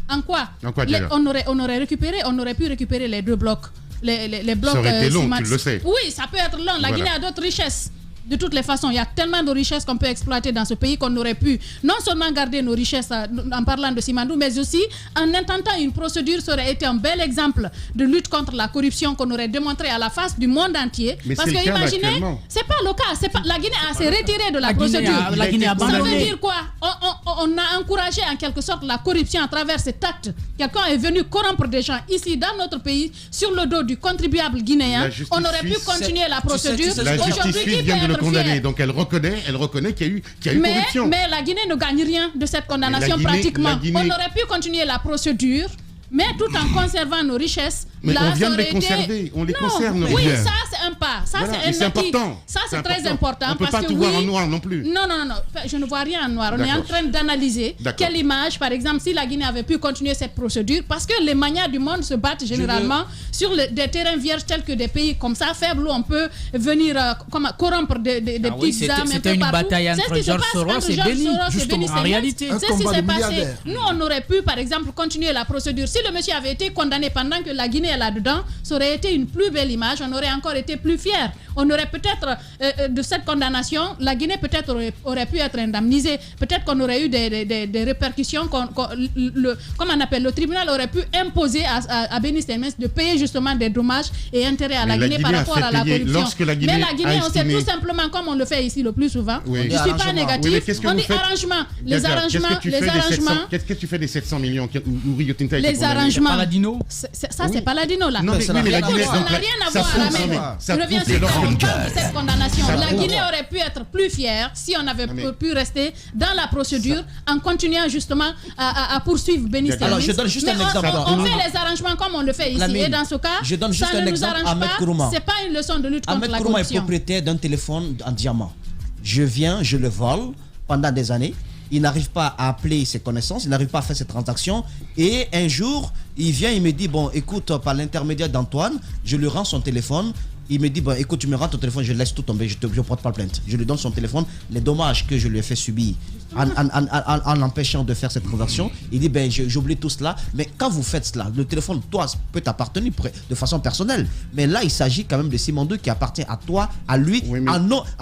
En quoi, En quoi, déjà on aurait pu récupérer les 2 blocs. Les blocs Ça aurait été long, Simandou. tu le sais. Oui, ça peut être long. La Voilà. Guinée a d'autres richesses. De toutes les façons, il y a tellement de richesses qu'on peut exploiter dans ce pays qu'on aurait pu non seulement garder nos richesses en parlant de Simandou, mais aussi en intentant une procédure, ça aurait été un bel exemple de lutte contre la corruption qu'on aurait démontré à la face du monde entier. Mais Parce c'est que le cas imaginez, actuellement. c'est pas le cas. La Guinée s'est retirée de la procédure. La Guinée a Ça veut abandonné. dire quoi? On a encouragé en quelque sorte la corruption à travers cet acte. Quelqu'un est venu corrompre des gens ici dans notre pays sur le dos du contribuable guinéen. La justice On aurait pu suisse- continuer la procédure. tu sais- La Aujourd'hui, justice qui suisse vient peut de le être condamner, fier? donc elle reconnaît qu'il y a eu corruption. Mais la Guinée ne gagne rien de cette condamnation Mais la Guinée- pratiquement. la Guinée- On aurait pu continuer la procédure, mais tout en conservant nos richesses. Mais Là, on vient ça de les aurait été- conserver, on les Non, conserve, nos Oui, biens. ça c'est un pas. Ça Voilà, c'est mais un c'est acquis. important. Ça c'est C'est très important. On ne peut parce pas que tout voir oui- en noir non plus. Non, je ne vois rien en noir. On est en D'accord. train d'analyser D'accord. quelle image, par exemple, si la Guinée avait pu continuer cette procédure, parce que les manias du monde se battent généralement sur des terrains vierges tels que des pays comme ça, faibles, où on peut venir corrompre des oui, petites âmes un c'était peu une partout. bataille C'est ce entre qui se George passe Soros entre et George Benny, Soros et justement, Benny en Steinmetz. réalité. Un C'est ce qui combat s'est de passé. milliardaires. Nous, on aurait pu, par exemple, continuer la procédure. Si le monsieur avait été condamné pendant que la Guinée est là-dedans, ça aurait été une plus belle image, on aurait encore été plus fiers. On aurait peut-être, de cette condamnation, la Guinée peut-être aurait pu être indemnisée. Peut-être qu'on aurait eu des répercussions. Comme on appelle, le tribunal aurait pu imposer à Benny Steinmetz de payer justement des dommages et intérêts à Mais la la Guinée Guinée par a rapport fait à la payer corruption. lorsque la Guinée Mais la Guinée, a on sait estimé- tout simplement, comme on le fait ici le plus souvent, Oui. je ne suis pas Arrangement. négatif, Oui, mais qu'est-ce que on vous dit faites arrangement. Les Gaga, arrangements, Qu'est-ce que tu fais des 700 millions où Rio Tinto a été les condamné arrangements. Paladino. Ça, c'est Paladino là. Non, mais, Ça oui, n'a mais la rien à Guinée, voir. Ça donc, n'a rien à ça voir, prouve- Ahmed. ça Je prouve reviens que sur leur- on parle de cette condamnation. Ça La prouve- Guinée aurait pu être plus fière si on avait mais- pu rester dans la procédure en continuant justement à poursuivre Benny D'accord. Alors, Steinmetz. je donne juste Mais un exemple. On fait les arrangements comme on le fait ici. Lamine, Et dans ce cas, je donne juste ça un ne nous exemple, arrange Ahmed pas. Kourouma. C'est pas une leçon de lutte contre Ahmed la Kourouma est corruption. propriétaire d'un téléphone en diamant. Je viens, je le vole pendant des années. Il n'arrive pas à appeler ses connaissances, il n'arrive pas à faire ses transactions. Et un jour, il vient, il me dit, bon, écoute, par l'intermédiaire d'Antoine, je lui rends son téléphone. Il me dit, bon, écoute, tu me rends ton téléphone, je laisse tout tomber, je ne porte pas plainte. Je lui donne son téléphone, les dommages que je lui ai fait subir. en empêchant de faire cette transaction. Il dit, ben, j'oublie tout cela. Mais quand vous faites cela, le téléphone, toi, peut t'appartenir de façon personnelle. Mais là, il s'agit quand même de Simondou qui appartient à toi, à lui, Oui, mais à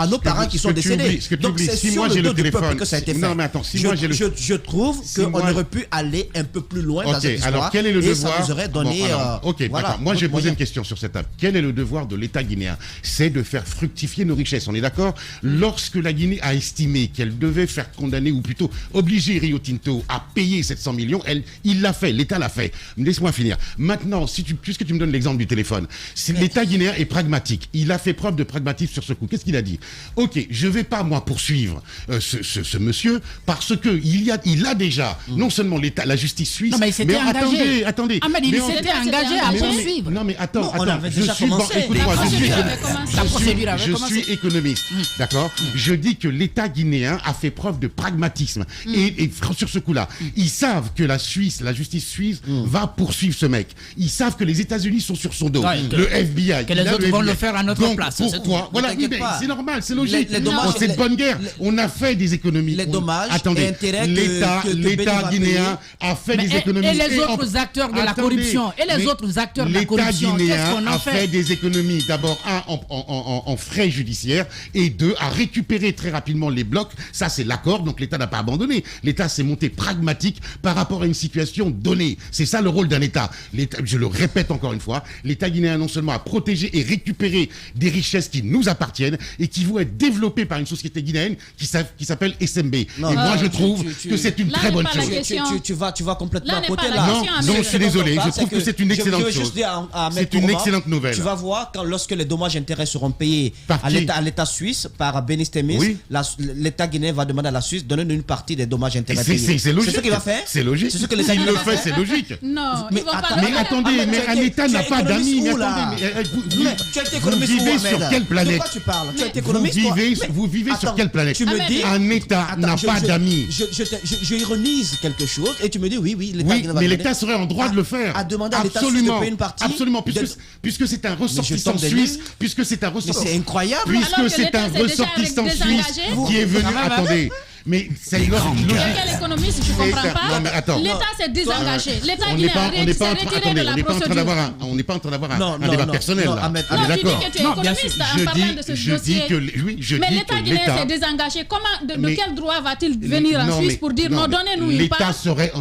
nos parents qui sont décédés. Donc, c'est si sur moi le j'ai dos le du peuple téléphone, que ça a été fait. non mais attends, si moi j'ai le Je trouve Si qu'on moi- aurait pu aller un peu plus loin dans Ok, cette histoire. alors quel est le et devoir ça nous aurait donné. Bon, alors, ok, voilà, d'accord. Moi, j'ai d'autres posé une moyens. question sur cette table. Quel est le devoir de l'État guinéen? C'est de faire fructifier nos richesses. On est d'accord? Lorsque la Guinée a estimé qu'elle devait faire condamner, ou plutôt obliger Rio Tinto à payer 700 millions, il l'a fait. L'État l'a fait. Laisse-moi finir. Maintenant, puisque tu me donnes l'exemple du téléphone, si l'État guinéen est pragmatique, il a fait preuve de pragmatisme sur ce coup. Qu'est-ce qu'il a dit? Ok, je vais pas moi poursuivre ce monsieur parce que il a déjà non seulement l'État, la justice suisse. Non, mais il s'était engagé. Attendez. Ahmed, il Mais s'était engagé à mais- poursuivre. Non mais attends, on avait je déjà suis commencé. écoute-moi, La je suis- procédure avait commencé. La procédure avait je commencé. suis économiste, d'accord? Je dis que l'État guinéen a fait preuve de pragmatisme et sur ce coup-là, ils savent que la justice suisse va poursuivre ce mec. Ils savent que les États-Unis sont sur son dos. Ouais, le FBI, que les il a autres le vont FBI. le faire à notre Donc, place, c'est Pourquoi tout. Voilà, Ne t'inquiète mais pas. c'est normal, c'est logique. Les dommages- C'est de les- bonne guerre. On a fait des économies. Les dommages Attendez, et intérêts que l'État Bénin va guinéen a fait Mais des économies. et les en- autres acteurs de la Attendez, corruption, et les mais autres acteurs de la l'État corruption, qu'est-ce guinéen qu'on en a fait? fait des économies, d'abord en frais judiciaires et deux, à récupérer très rapidement les blocs. Ça, c'est l'accord, donc l'État n'a pas abandonné. L'État s'est monté pragmatique par rapport à une situation donnée. C'est ça le rôle d'un État. Je le répète encore une fois, l'État guinéen non seulement a protégé et récupéré des richesses qui nous appartiennent et qui vont être développées par une société guinéenne qui s'appelle SMB. Non, et moi, je tu- trouve tu- que c'est une Là très n'est bonne pas la chose. question. Tu vas complètement Là à n'est côté pas la là. question, Non, Ahmed. je suis désolé, je trouve que c'est une excellente Je veux juste chose. dire à Ahmed C'est une Tourma, excellente nouvelle. Tu vas voir quand lorsque les dommages et intérêts seront payés Par à qui? l'État suisse par Benistémis, Oui. l'État guinéen va demander à la Suisse de donner une partie des dommages et intérêts C'est payés. c'est logique. C'est ce qu'il va faire. C'est logique. C'est ce que l'État S'il guinéen le va fait, faire. c'est logique. Non, Mais ils vont pas attends, le Mais faire. attendez, Ahmed, mais tu as un été- État tu n'a as pas économisé d'amis. Mais où, là attendez, mais, Mais tu as été vous économiste où, vivez sur Ahmed? quelle planète? De quoi tu parles? Tu as été Vous économiste toi? vivez, Mais vous vivez sur attends, quelle planète? Tu me Ahmed, dis. Un État Attends, n'a pas d'amis. Je ironise quelque chose et tu me dis oui, l'État Oui, guinéen va mais donner- l'État serait en droit de le faire. à demander à l'État suisse de Absolument. payer une partie Absolument, de- puisque c'est un ressortissant tombe des suisse, nues. puisque c'est un Mais c'est ressortissant. incroyable. Alors Puisque que c'est l'État un s'est déjà ressortissant suisse désengagé. qui est venu. Attendez, mais c'est logique. Quel économiste, je comprends Non, mais pas. attends. L'État s'est désengagé. L'État On n'est guinéen pas, on n'est s'est pas en train, retiré attendez, de la on n'est pas en train procédure. d'avoir un, on n'est pas en train d'avoir Non, un débat personnel non, là. Ahmed, On Non, est tu dis d'accord. que tu es Non, bien économiste sûr. en parlant de ce Je dossier. dis que, oui, je Mais dis l'État que guinéen l'État. s'est désengagé. De Mais- quel droit va-t-il venir en Non, Suisse mais- pour dire non, mais donnez-nous une l'État part? serait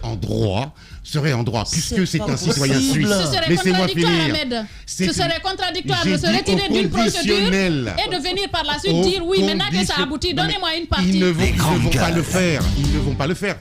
en droit, puisque c'est pas un citoyen possible. suisse. Ce serait Laissez-moi contradictoire, finir. Ahmed. C'est Ce serait une- contradictoire J'ai de se dit retirer au d'une procédure conditionnel. et de venir par la suite Au dire oui, maintenant que ça condition- aboutit, Non, mais donnez-moi une Ils partie. ne vont pas le faire. Ils ne vont pas le faire.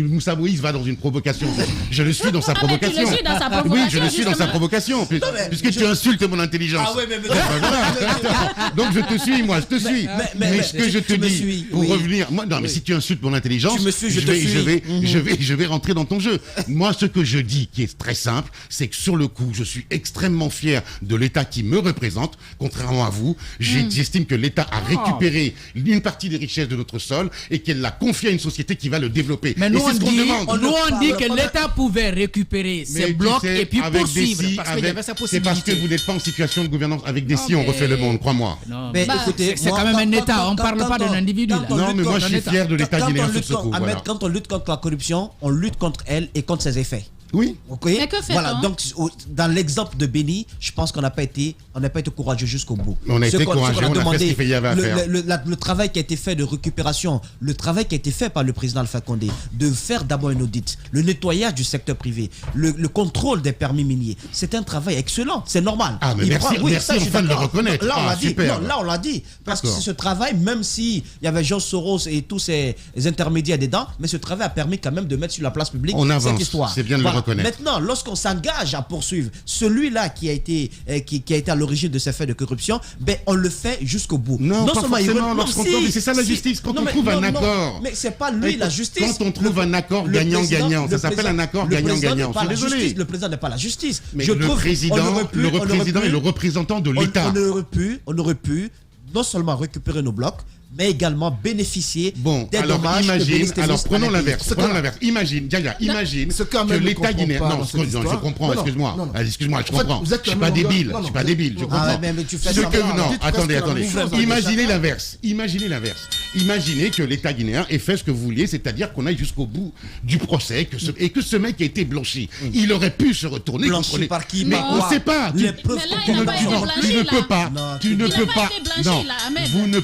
Moussa Moïse va dans une provocation. Je le suis dans sa Ah, mais tu le provocation. suis dans sa Oui, je provocation, le suis dans sa justement. provocation. Puisque tu insultes mon intelligence. Ah ouais, mais- Voilà. Donc je te suis, moi, je te suis. Mais ce que je te tu me dis, suis, pour oui. revenir, moi, non, mais si tu insultes mon intelligence, Tu me suis, je te suis. je vais rentrer dans ton jeu. Moi, ce que je dis, qui est très simple, c'est que sur le coup, je suis extrêmement fier de l'État qui me représente, contrairement à vous. J'estime que l'État a récupéré une partie des richesses de notre sol et qu'elle l'a confié à une société qui va le développer. Mais Et nous, c'est ce qu'on demande. on dit que parle pas. l'État pouvait récupérer Mais ces tu blocs sais, et puis avec poursuivre. des si, Parce qu'il y avait c'est sa parce que possibilité. vous n'êtes pas en situation de gouvernance. Avec des si, Non, on refait le mais- monde, crois-moi. Non, Mais Bah, écoutez, c'est quand même un État, on parle pas d'un individu, là. Non, mais moi, je suis fier de l'État guinéen sur ce coup. Ahmed, Voilà. quand on lutte contre la corruption, on lutte contre elle et contre ses effets. Oui. Ok. Mais que fait-on? Voilà. Donc, dans l'exemple de Béni, je pense qu'on n'a pas été courageux jusqu'au bout. On a été courageux, on a fait ce demandé, qu'il y avait à faire. le travail qui a été fait de récupération, le travail qui a été fait par le président Alpha Condé, de faire d'abord une audit, le nettoyage du secteur privé, le contrôle des permis miniers, c'est un travail excellent, c'est normal. Ah, mais Il merci, prend- oui, merci ça, je suis enfin de le d'accord. reconnaître. Là, on Ah, l'a dit. super. Non, là, on l'a dit. Parce que D'accord. ce travail, même s'il y avait Georges Soros et tous ces intermédiaires dedans, mais ce travail a permis quand même de mettre sur la place publique On avance, cette histoire. c'est bien de le reconnaître. Maintenant, lorsqu'on s'engage à poursuivre celui-là qui a été à l'origine de ces faits de corruption, ben on le fait jusqu'au bout. Non, pas seulement il forcément, non, lorsqu'on si, tombe, mais c'est ça la si. justice, quand Non, on mais trouve un non, accord. mais c'est pas lui la justice. Quand on trouve un accord Le président- gagnant-gagnant, ça le s'appelle président- un accord le président gagnant-gagnant. n'est pas Je suis la désolé. justice, le président n'est pas la justice. Mais Je le trouve, président on aurait pu- est le représentant de l'État. on aurait pu non seulement récupérer nos blocs, mais également bénéficier Bon, des alors dommages que imagine, Bénistémis alors prenons a payés. l'inverse, Imagine, Yaya, imagine Ce que qu'Ahmed ne l'État comprend guinéen, pas non, dans cette je histoire. comprends, Non, non, excuse-moi, non, non. excuse-moi, je En fait, comprends, vous êtes je suis la pas même longueur. débile, Non, je suis non, pas débile, je non. comprends. Ah ouais, mais tu fais Ce ça que, bien. non, Dites attendez, presque la même chose. Ouvre- imaginez l'inverse, imaginez que l'État guinéen ait fait ce que vous vouliez, c'est-à-dire qu'on aille jusqu'au bout du procès, et que ce mec a été blanchi. Il aurait pu se retourner Blanchi contre les... par qui? Mais Par on quoi? ne sait pas. Les preuves Mais là, Tu il n'a ne- pas tu été ne- blanchi, tu ne là. peux pas. Non, Tu ne il n'a peux pas pas. été blanchi, Non. là, Ahmed. Vous ne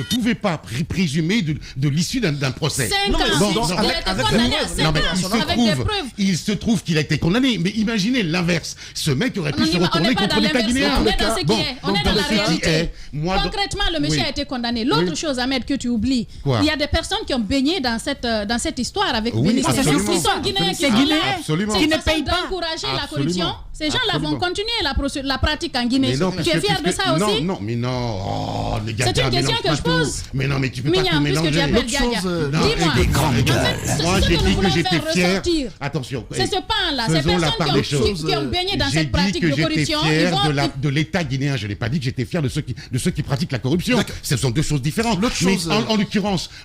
pouvez pas présumer de l'issue d'un procès. 5 ans. bon, Il a avec- été avec condamné des à preuves. 5 Non, mais ans il se trouve qu'il a été condamné. Mais imaginez l'inverse. Ce mec aurait pu se On retourner n'est pas contre dans l'État l'inverse, guinéen. on est dans ce qui Bon, est. On donc est dans la ce qui réalité. est, moi, Concrètement, le monsieur oui. a été condamné. L'autre Oui. chose, Ahmed, que tu oublies, Quoi? il y a des personnes qui ont baigné dans cette histoire avec Oui, Béni Sékou. absolument. Ils sont guinéens qui C'est sont guinéen. là. Absolument. C'est Qui une ne façon payent pas. d'encourager la Absolument. corruption. Ces gens-là Absolument. vont continuer la pratique en Guinée. Mais non, Tu es fier de ça aussi? Non, mais non. Oh, les gars, C'est une question mélange que pas je tout. pose. Mais non, mais tu peux pas Mignon, tout puisque tu mélanger. appelles L'autre Gaga. chose, Non, Dis-moi. des grandes En gueules. fait, Moi, ce j'ai que nous dit que voulons j'étais faire fier. ressortir, Attention. c'est ce pan-là. Ces Faisons la part des personnes choses. qui ont baigné dans J'ai cette dit pratique que de j'étais corruption, ils fier vont... de l'État guinéen. Je n'ai pas dit que j'étais fier de ceux qui pratiquent la corruption. D'accord. Ce sont deux choses différentes. L'autre Mais chose,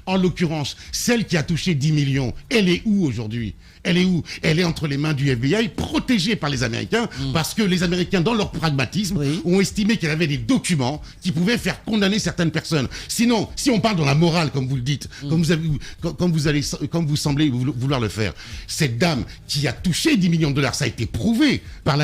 en l'occurrence, celle qui a touché 10 millions, elle est où aujourd'hui? Elle est où? Elle est entre les mains du FBI, protégée par les Américains, parce que les Américains, dans leur pragmatisme, Oui. ont estimé qu'il y avait des documents qui pouvaient faire condamner certaines personnes. Sinon, si on parle dans la morale, comme vous le dites, comme vous semblez vouloir le faire, cette dame qui a touché 10 millions de dollars, ça a été prouvé par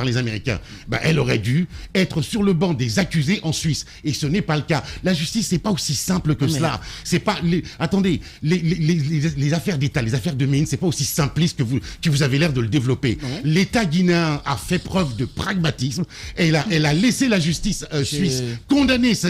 les Américains, ben, elle aurait dû être sur le banc des accusés en Suisse. Et ce n'est pas le cas. La justice, c'est pas aussi simple que cela. C'est pas... Attendez, les affaires d'État, les affaires de mine, c'est pas aussi simpliste que vous avez l'air de le développer. L'État guinéen a fait preuve de pragmatisme. Elle a laissé la justice suisse condamner ce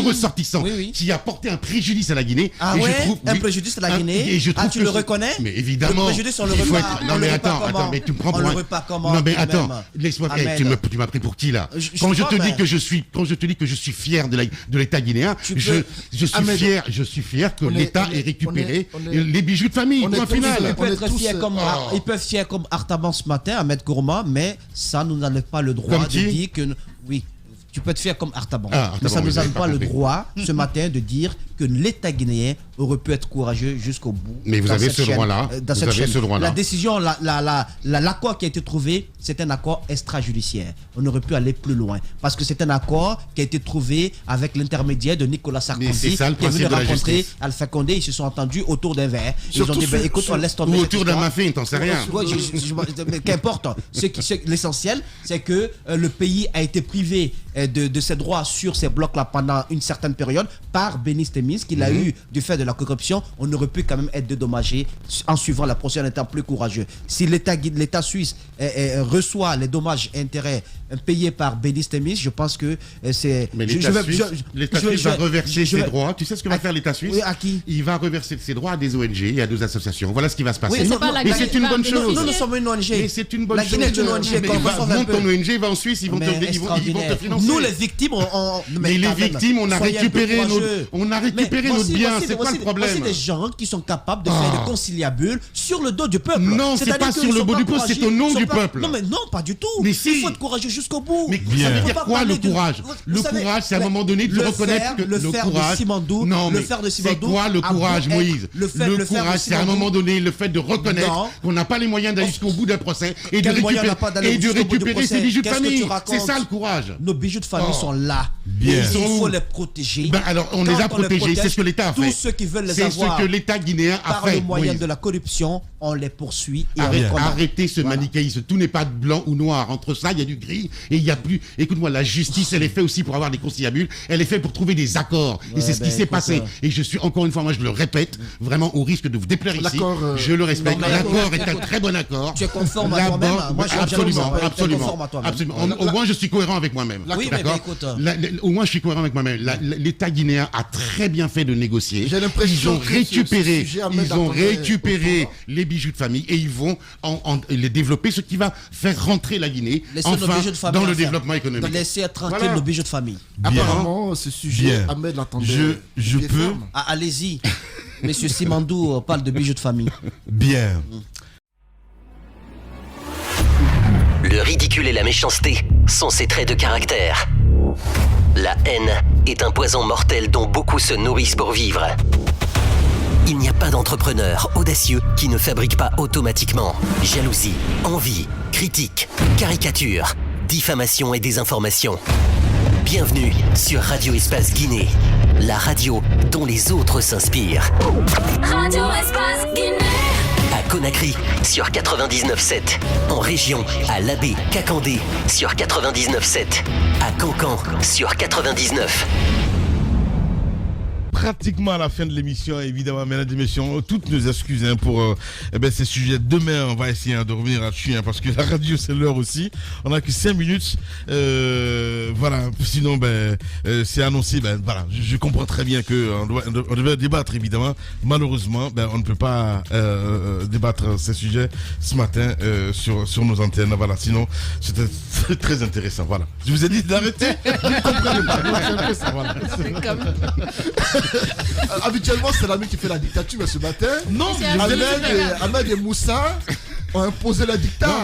ressortissant qui a porté un préjudice à la Guinée. Ah Et je ouais, trouve- un oui, préjudice à la Guinée. et je trouve Tu que le ce- reconnais? Mais évidemment. Le préjudice, on le il faut repart- être- on Non le mais repart attends, comment? mais tu me prends On pour le un... repart comment, Non mais tout de attends, même? laisse-moi. Ahmed. Tu m'as pris pour qui là? Je Quand je crois, te dis mais- que je suis fier de l'État guinéen, Tu je peux- suis Ahmed, fier que on est- l'État on est- ait récupéré on est- les bijoux de famille. on est Point tous- final. on Ils peuvent est être tous, fiers comme, oh. ils peuvent fiers comme Artaban ce matin, Ahmed Gourma, mais ça nous n'enlève pas le droit Comme de qui? dire que... Oui, tu peux être fier comme Artaban. Ah, mais ça Artaban, ne nous j'avais enlève pas pas le compris. droit ce matin de dire que l'État guinéen aurait pu être courageux jusqu'au bout. Mais vous dans avez cette ce chaîne, droit-là. dans Vous cette avez chaîne. ce droit-là. La décision, l'accord qui a été trouvé, c'est un accord extrajudiciaire. On aurait pu aller plus loin. Parce que c'est un accord qui a été trouvé avec l'intermédiaire de Nicolas c'est Sarkozy, ça, le qui est venu principe de la rencontrer justice. Alpha Condé. Ils se sont entendus autour d'un verre. Ils ont Surtout dit, ben, sur- écoute, on sur- laisse tomber Ou cette autour d'un histoire. muffin, t'en sais rien. Ouais, mais qu'importe. L'essentiel, c'est que le pays a été privé de ses droits sur ces blocs-là pendant une certaine période par Béni Témis, qu'il a eu du fait de la corruption. On aurait pu quand même être dédommagé en suivant la procédure en étant plus courageux. Si l'État suisse reçoit les dommages et intérêts payés par Béni Témis, je pense que c'est... Mais l'État suisse va reverser ses droits. Tu sais ce que va faire l'État suisse? Oui, à qui? Il va reverser ses droits à des ONG et à des associations. Voilà ce qui va se passer. Oui, c'est pas la Et Guinée c'est une qui va bonne chose. Nous sommes une ONG. Mais c'est une bonne La chose. Guinée est une ONG. Mais qu'on va- reçoive un monte peu. ton ONG, va en Suisse, ils vont Mais te financer. Nous, les victimes, Mais les victimes, on a récupéré notre bien. C'est quoi le problème? C'est des gens qui sont capables de faire des conciliabules sur le dos du peuple. Non, c'est C'est-à-dire pas qu'ils sur le sont dos pas du peuple, c'est courageux, au nom ils sont du pas- peuple. Non, mais non, pas du tout. Mais si. Il faut être courageux jusqu'au bout. Mais Vous ça veut faut dire pas quoi, parler le de- courage? Vous Le savez, courage, c'est à un moment donné de le reconnaître faire- que le le faire courage. de Simandou, Non, le mais faire de c'est Simandou. quoi le a courage, beau être- Moïse? le faire de courage, c'est à un Simandou. moment donné le fait de reconnaître Non. qu'on n'a pas les moyens d'aller jusqu'au bout d'un procès et de Quel moyen on n'a pas d'aller jusqu'au bout du récupérer ses procès? bijoux de Qu'est-ce que famille. tu racontes? C'est ça le courage. Nos bijoux de famille Oh. sont là. Bien. Et Ils sont il faut où? les protéger. Ben alors, on Quand les a les protégés, protège, c'est ce que l'État a fait. Tous ceux qui veulent les C'est avoir ce que l'État guinéen a par fait. le moyen Moïse. de la corruption, on les poursuit et on les condamne. Arrêtez ce manichéisme. Tout n'est pas blanc ou noir. Entre ça, il y a du gris et il y a plus. Écoute-moi, la justice, elle est faite aussi pour avoir des conciliabules. Elle est faite pour trouver des accords. Et c'est ce qui s'est passé. Et je suis encore une fois, moi, je le répète, vraiment au risque de vous déplaire ici. L'accord, Je le respecte. non, mais L'accord est un écoute, très bon accord. tu es conforme à L'accord- toi-même. Moi, j'ai absolument, jamais absolument, conforme à toi-même. absolument. Au moins, je suis cohérent avec moi-même. Oui, mais D'accord. écoute, Au moins, je suis cohérent avec moi-même. L'État guinéen a très bien fait de négocier. J'ai l'impression Ils ont que ce récupéré, sujet, Ahmed, ils ont attendait récupéré autour. les bijoux de famille et ils vont les développer, ce qui va faire rentrer la Guinée Laissez nos enfin bijoux de famille dans le à faire. développement économique. Laissez tranquille Voilà. nos bijoux de famille. Apparemment, ce sujet, Bien. Ahmed l'attendait. Je pied peux. ferme. Ah, allez-y. Monsieur Simandou parle de bijoux de famille. Bien. Le ridicule et la méchanceté sont ses traits de caractère. La haine est un poison mortel dont beaucoup se nourrissent pour vivre. Il n'y a pas d'entrepreneur audacieux qui ne fabrique pas automatiquement jalousie, envie, critique, caricature, diffamation et désinformation. Bienvenue sur Radio Espace Guinée, la radio dont les autres s'inspirent. Radio Espace Guinée. À Conakry sur 99.7. En région, à Labé, Kakandé sur 99.7. À Cancan sur 99. Pratiquement à la fin de l'émission, évidemment, mesdames et messieurs, toutes nos excuses pour ces sujets. Demain, on va essayer de revenir là-dessus, parce que la radio, c'est l'heure aussi. On n'a que 5 minutes. Voilà. Sinon, c'est annoncé. Voilà. Je comprends très bien qu'on devait débattre, évidemment. Malheureusement, on ne peut pas débattre ces sujets ce matin sur nos antennes. Voilà. Sinon, c'était très intéressant. Voilà. Je vous ai dit d'arrêter. Vous ne comprenez pas. Donc, c'est un peu ça, voilà. Habituellement, c'est l'ami qui fait la dictature, mais ce matin, non, Ahmed et Moussa ont imposé la dictature.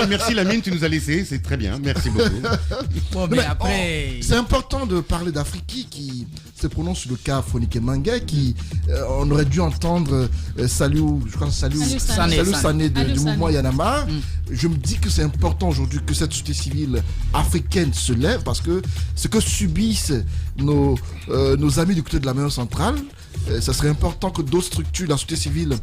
Merci Lamine, tu nous as laissé, c'est très bien, merci beaucoup. Bon, mais après... c'est important de parler d'Afriki qui se prononce sur le cas Fonike Mangué, qui on aurait dû entendre Salou Sané du mouvement Yanama. Je me dis que c'est important aujourd'hui que cette société civile africaine se lève, parce que ce que subissent nos amis du côté de la mer centrale, ça serait important que d'autres structures de la société civile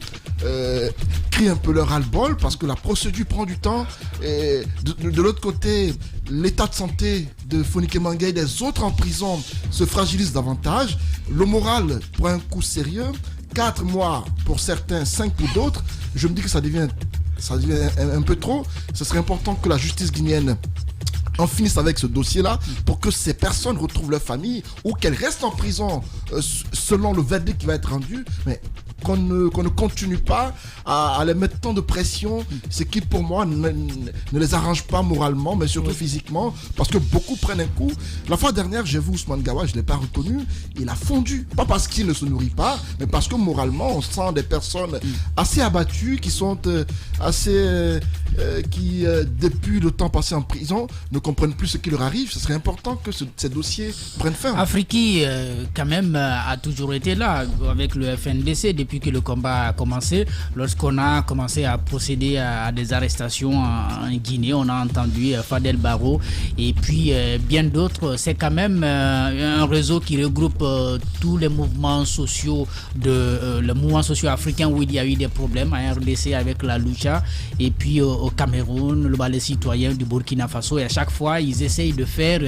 crient un peu leur ras-le-bol, parce que la procédure prend du temps. Et de l'autre côté, l'état de santé de Fonike Mangué et des autres en prison se fragilise davantage. Le moral prend un coup sérieux. 4 mois pour certains, 5 pour d'autres. Je me dis que ça devient un peu trop. Ce serait important que la justice guinéenne en finisse avec ce dossier-là pour que ces personnes retrouvent leur famille ou qu'elles restent en prison selon le verdict qui va être rendu. Mais qu'on ne continue pas à les mettre tant de pression, ce qui pour moi ne les arrange pas moralement, mais surtout physiquement, parce que beaucoup prennent un coup. La fois dernière, j'ai vu Ousmane Gawa, je ne l'ai pas reconnu, il a fondu. Pas parce qu'il ne se nourrit pas, mais parce que moralement, on sent des personnes assez abattues, qui sont qui depuis le temps passé en prison, ne comprennent plus ce qui leur arrive. Ce serait important que ces dossiers prennent fin. Afriki, quand même, a toujours été là avec le FNDC depuis que le combat a commencé. Lorsqu'on a commencé à procéder à des arrestations en Guinée, on a entendu Fadel Barro et puis bien d'autres. C'est quand même un réseau qui regroupe tous les mouvements sociaux le mouvement socio-africain où il y a eu des problèmes en RDC avec la Lucha, et puis au Cameroun, le balai citoyen du Burkina Faso, et à chaque fois ils essayent de faire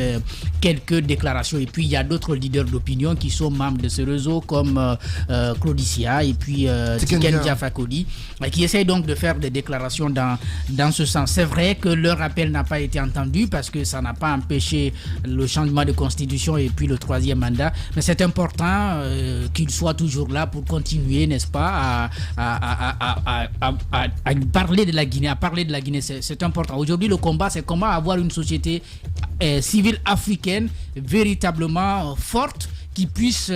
quelques déclarations. Et puis il y a d'autres leaders d'opinion qui sont membres de ce réseau comme Claudicia et puis Tiken Diafakoli, qui essayent donc de faire des déclarations dans ce sens. C'est vrai que leur appel n'a pas été entendu parce que ça n'a pas empêché le changement de constitution et puis le 3e mandat, mais c'est important qu'ils soient toujours là pour continuer, n'est-ce pas, à parler de la Guinée, c'est important. Aujourd'hui, le combat, c'est comment avoir une société civile africaine véritablement forte, qui puisse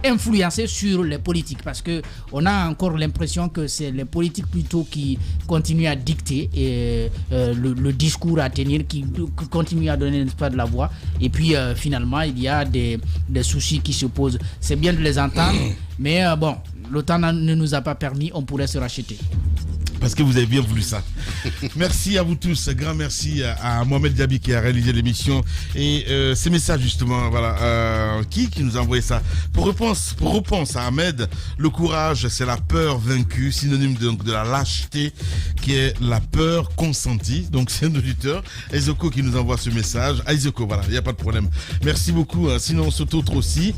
influencer sur les politiques, parce que on a encore l'impression que c'est les politiques plutôt qui continuent à dicter le discours à tenir, qui continuent à donner, n'est-ce pas, de la voix, et puis finalement il y a des soucis qui se posent. C'est bien de les entendre, mais bon, le temps ne nous a pas permis, on pourrait se racheter. Parce que vous avez bien voulu ça. Merci à vous tous. Grand merci à Mohamed Diaby qui a réalisé l'émission. Et ces messages, justement, voilà. Qui nous a envoyé ça? Pour réponse à Ahmed, le courage, c'est la peur vaincue, synonyme de la lâcheté, qui est la peur consentie. Donc, c'est un auditeur. Aizoko qui nous envoie ce message. Aizoko, voilà, il n'y a pas de problème. Merci beaucoup. Sinon, cet autre aussi,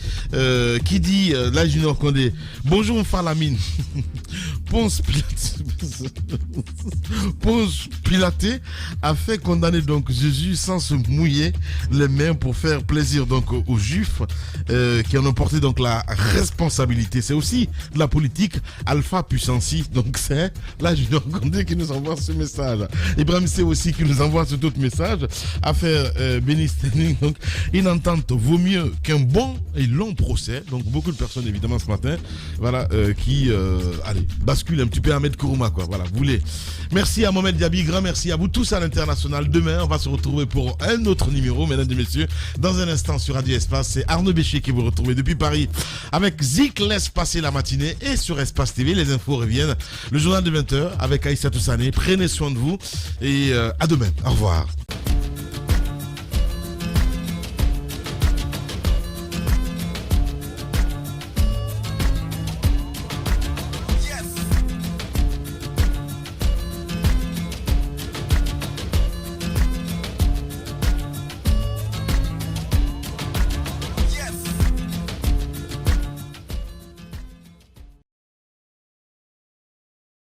qui dit, là, Junior Condé, bonjour, Falamine. Ponce Pilaté a fait condamner donc Jésus sans se mouiller les mains pour faire plaisir donc aux Juifs qui en ont porté donc la responsabilité. C'est aussi de la politique alpha puissance. Donc c'est là Junior Condé qui nous envoie ce message. Ibrahim C aussi qui nous envoie cet autre message. Affaire Béni Stenning. Donc une entente vaut mieux qu'un bon et long procès. Donc beaucoup de personnes évidemment ce matin, voilà, qui basculent un petit peu Ahmed Kourouma, quoi. Voilà, vous voulez. Merci à Mohamed Diaby, grand merci à vous tous à l'international. Demain, on va se retrouver pour un autre numéro, mesdames et messieurs. Dans un instant sur Radio Espace, c'est Arnaud Béchier qui vous retrouve depuis Paris avec Zik laisse passer la matinée, et sur Espace TV, les infos reviennent. Le journal de 20h avec Aïssa Toussané. Prenez soin de vous et à demain. Au revoir.